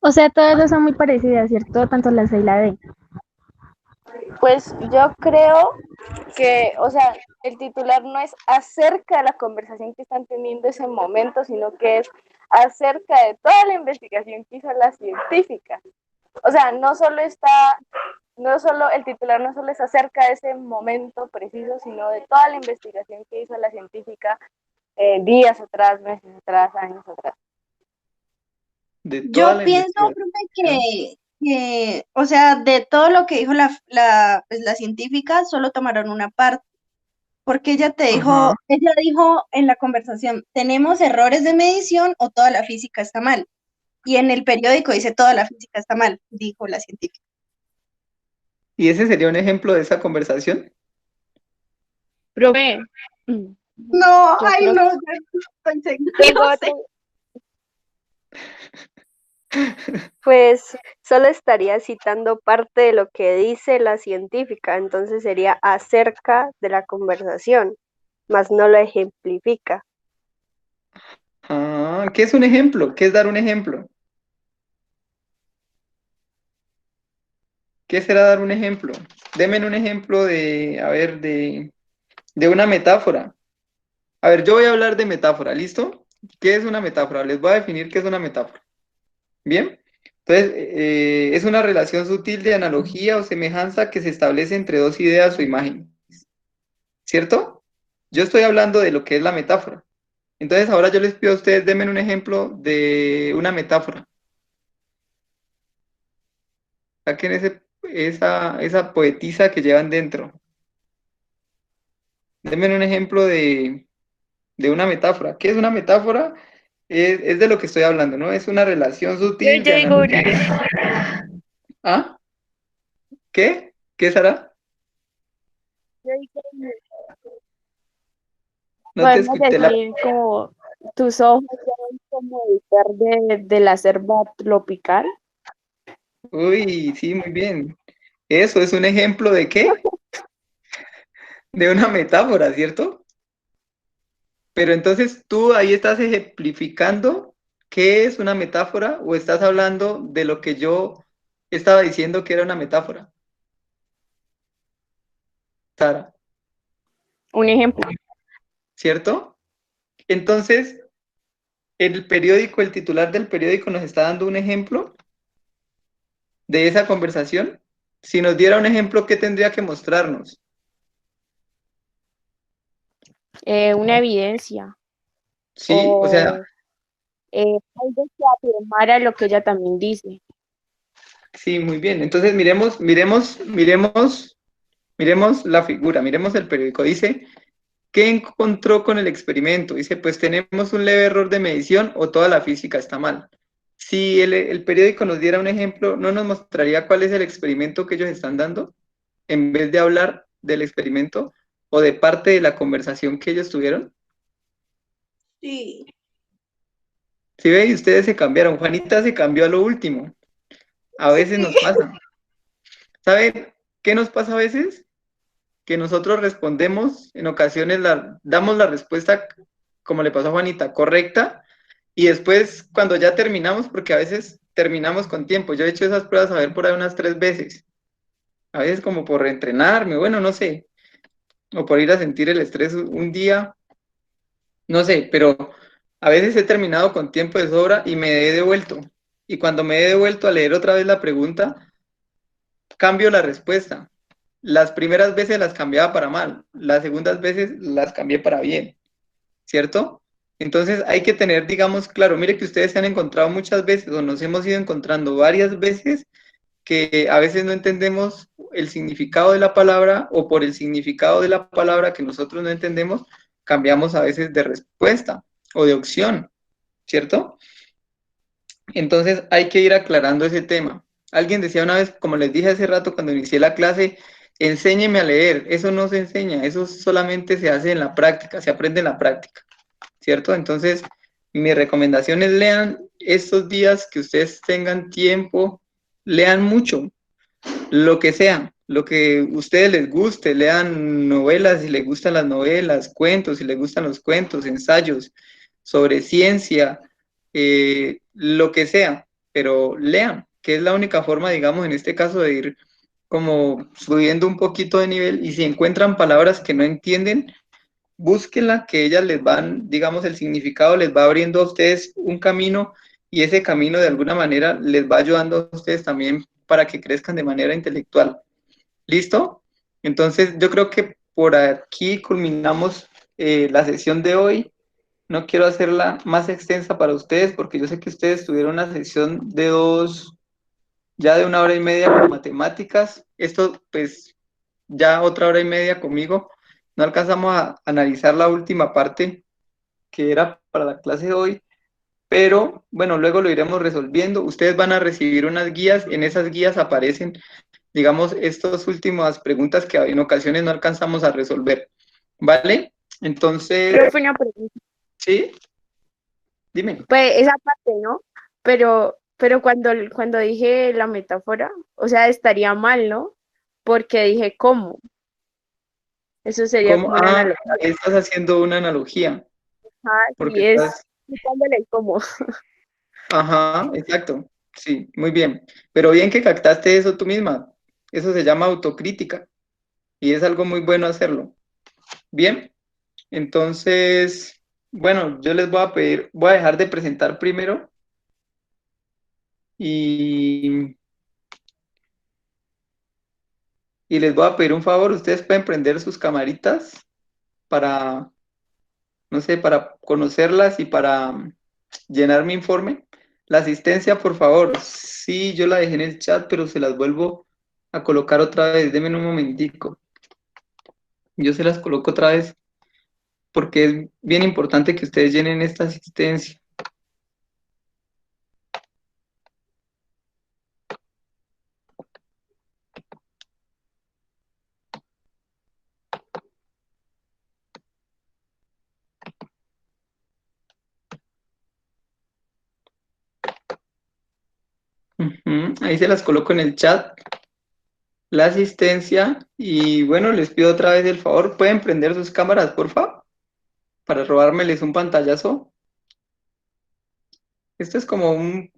O sea, todas dos son muy parecidas, ¿cierto? Tanto la C y la D. Pues yo creo que, o sea, el titular no es acerca de la conversación que están teniendo ese momento, sino que es acerca de toda la investigación que hizo la científica. O sea, no solo el titular no solo es acerca de ese momento preciso, sino de toda la investigación que hizo la científica días atrás, meses atrás, años atrás. De toda Yo la pienso, investigación. profe, o sea, de todo lo que dijo la científica, solo tomaron una parte, porque Ajá. ella dijo en la conversación, tenemos errores de medición o toda la física está mal. Y en el periódico dice toda la física está mal, dijo la científica. ¿Y ese sería un ejemplo de esa conversación? Profe, No, yo ay, creo no, que estoy segura, tengo no sé. otro. Pues solo estaría citando parte de lo que dice la científica, entonces sería acerca de la conversación, más no lo ejemplifica. Ah, ¿qué es un ejemplo? ¿Qué es dar un ejemplo? ¿Qué será dar un ejemplo? Deme un ejemplo de, a ver, de una metáfora. A ver, yo voy a hablar de metáfora, ¿listo? ¿Qué es una metáfora? Les voy a definir qué es una metáfora. ¿Bien? Entonces, es una relación sutil de analogía o semejanza que se establece entre dos ideas o imágenes, ¿cierto? Yo estoy hablando de lo que es la metáfora. Entonces, ahora yo les pido a ustedes, denme un ejemplo de una metáfora. Saquen esa poetisa que llevan dentro. Denme un ejemplo de una metáfora. ¿Qué es una metáfora? Es de lo que estoy hablando, ¿no? Es una relación sutil Yo de digo analogía. una. ¿Ah? ¿Qué? ¿Qué, Sara? Yo digo una. No te Podemos escuché decir como tus ojos son como el verde de la selva tropical. Uy, sí, muy bien. Eso es un ejemplo de qué? De una metáfora, ¿cierto? Pero entonces tú ahí estás ejemplificando qué es una metáfora o estás hablando de lo que yo estaba diciendo que era una metáfora, Sara, Un ejemplo. ¿cierto? Entonces, el periódico, el titular del periódico nos está dando un ejemplo de esa conversación. Si nos diera un ejemplo, ¿qué tendría que mostrarnos? Una evidencia Sí, o sea, o algo que afirmara lo que ella también dice. sí, muy bien. Entonces, miremos la figura, miremos el periódico. Dice, ¿qué encontró con el experimento? Dice, pues tenemos un leve error de medición o toda la física está mal. Si el periódico nos diera un ejemplo, ¿no nos mostraría cuál es el experimento que ellos están dando? En vez de hablar del experimento o de parte de la conversación que ellos tuvieron. Sí. Si ve, y ustedes se cambiaron. Juanita se cambió a lo último. A veces nos pasa. ¿Saben qué nos pasa a veces? Que nosotros respondemos, en ocasiones damos la respuesta, como le pasó a Juanita, correcta, y después cuando ya terminamos, porque a veces terminamos con tiempo, yo he hecho esas pruebas a ver por ahí unas 3 veces, a veces como por reentrenarme, bueno, no sé, o por ir a sentir el estrés un día, no sé, pero a veces he terminado con tiempo de sobra y me he devuelto, y cuando me he devuelto a leer otra vez la pregunta, cambio la respuesta. las primeras veces las cambiaba para mal, las segundas veces las cambié para bien, ¿cierto? Entonces hay que tener, digamos, claro, mire que ustedes se han encontrado muchas veces o nos hemos ido encontrando varias veces que a veces no entendemos el significado de la palabra o por el significado de la palabra que nosotros no entendemos, cambiamos a veces de respuesta o de opción, ¿cierto? Entonces hay que ir aclarando ese tema. Alguien decía una vez, como les dije hace rato cuando inicié la clase, enséñeme a leer. Eso no se enseña, eso solamente se hace en la práctica, se aprende en la práctica, ¿cierto? Entonces, mi recomendación es lean estos días que ustedes tengan tiempo, lean mucho, lo que sea, lo que a ustedes les guste, lean novelas si les gustan las novelas, cuentos si les gustan los cuentos, ensayos sobre ciencia, lo que sea, pero lean, que es la única forma, digamos, en este caso de ir como subiendo un poquito de nivel y si encuentran palabras que no entienden, búsquenla, que ellas les van, digamos, el significado les va abriendo a ustedes un camino y ese camino de alguna manera les va ayudando a ustedes también para que crezcan de manera intelectual. ¿Listo? Entonces yo creo que por aquí culminamos la sesión de hoy. No quiero hacerla más extensa para ustedes porque yo sé que ustedes tuvieron una sesión de ya de 1 hora y media con matemáticas. Esto pues ya otra hora y media conmigo. No alcanzamos a analizar la última parte que era para la clase de hoy, pero bueno, luego lo iremos resolviendo. Ustedes van a recibir unas guías, en esas guías aparecen, digamos, estas últimas preguntas que en ocasiones no alcanzamos a resolver, ¿vale? Entonces, Pero fue una pregunta. ¿sí? Dime. Pues esa parte, ¿no? Pero cuando dije la metáfora, o sea, estaría mal, ¿no? Porque dije cómo. Eso sería ¿Cómo? como una Ah, analogía. estás haciendo una analogía, Ajá, porque y es estás... quitándole el cómo. Ajá, exacto. Sí, muy bien. Pero bien que captaste eso tú misma. Eso se llama autocrítica y es algo muy bueno hacerlo. Bien, entonces, bueno, yo les voy a pedir, voy a dejar de presentar primero y, y les voy a pedir un favor. Ustedes pueden prender sus camaritas para, no sé, para conocerlas y para llenar mi informe. La asistencia, por favor. Sí, yo la dejé en el chat, pero se las vuelvo a colocar otra vez. Denme un momentico. Yo se las coloco otra vez porque es bien importante que ustedes llenen esta asistencia. Ahí se las coloco en el chat, la asistencia, y bueno, les pido otra vez el favor, ¿pueden prender sus cámaras, por favor? Para robármeles un pantallazo. Esto es como un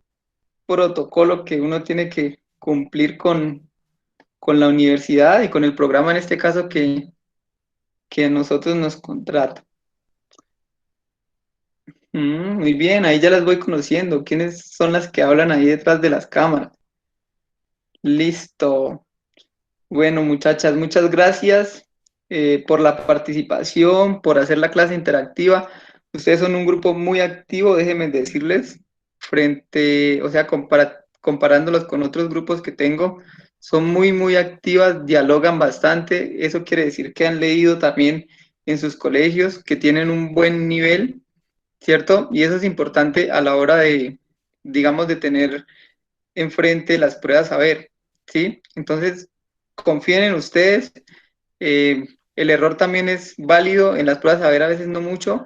protocolo que uno tiene que cumplir con la universidad y con el programa, en este caso, que a nosotros nos contrata. Muy bien, ahí ya las voy conociendo. ¿Quiénes son las que hablan ahí detrás de las cámaras? Listo. Bueno, muchachas, muchas gracias por la participación, por hacer la clase interactiva. Ustedes son un grupo muy activo, déjenme decirles, o sea, comparándolos con otros grupos que tengo, son muy, muy activas, dialogan bastante. Eso quiere decir que han leído también en sus colegios, que tienen un buen nivel, ¿cierto? Y eso es importante a la hora de, digamos, de tener enfrente las pruebas a ver, ¿sí? Entonces, confíen en ustedes. El error también es válido en las pruebas a ver, a veces no mucho,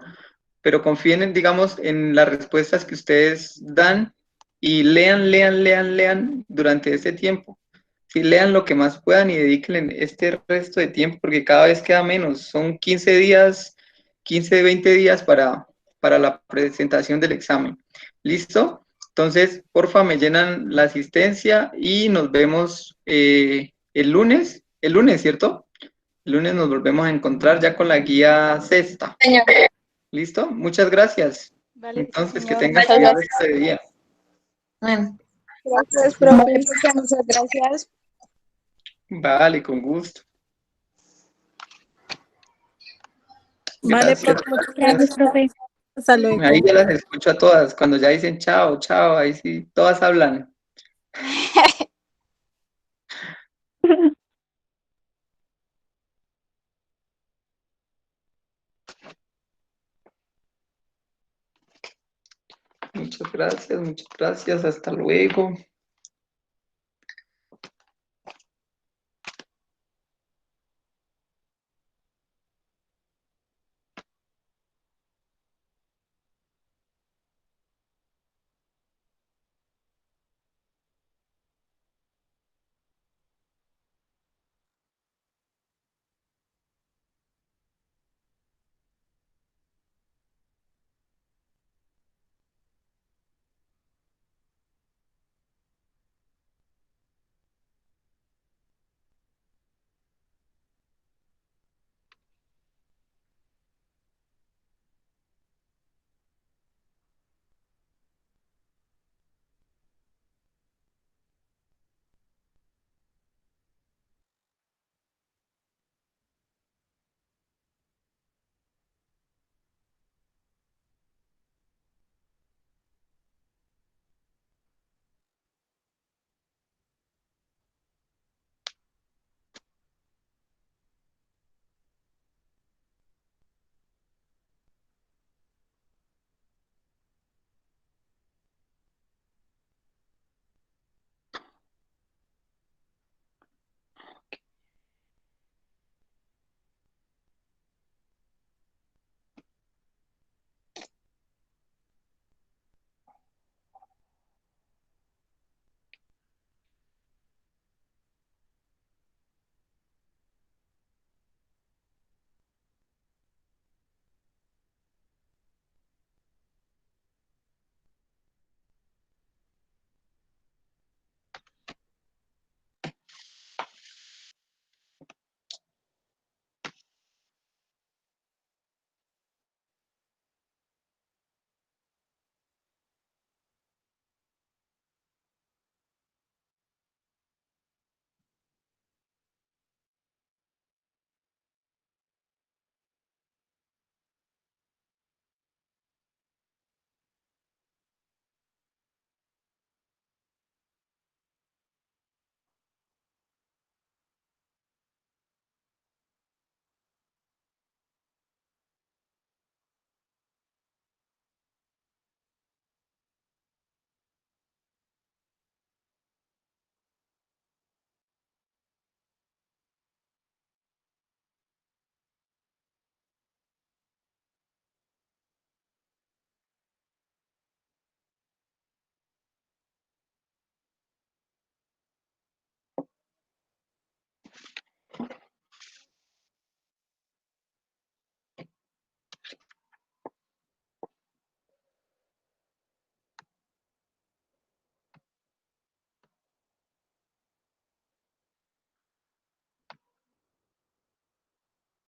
pero confíen, digamos, en las respuestas que ustedes dan y lean, lean, lean, lean durante este tiempo. Sí, lean lo que más puedan y dedíquenle este resto de tiempo porque cada vez queda menos. Son 15 días, 15, 20 días para la presentación del examen. ¿Listo? Entonces, porfa, me llenan la asistencia y nos vemos el lunes, ¿cierto? El lunes nos volvemos a encontrar ya con la guía sexta. ¿Listo? Muchas gracias. Vale, Entonces, que señor. tengan Muchas feliz gracias. resto de día. Gracias, profe. Muchas gracias. Vale, con gusto. Vale, Gracias. profe, muchas Gracias, gracias. profe. Hasta luego. Ahí ya las escucho a todas. Cuando ya dicen chao, chao, ahí sí, todas hablan. Muchas gracias, hasta luego.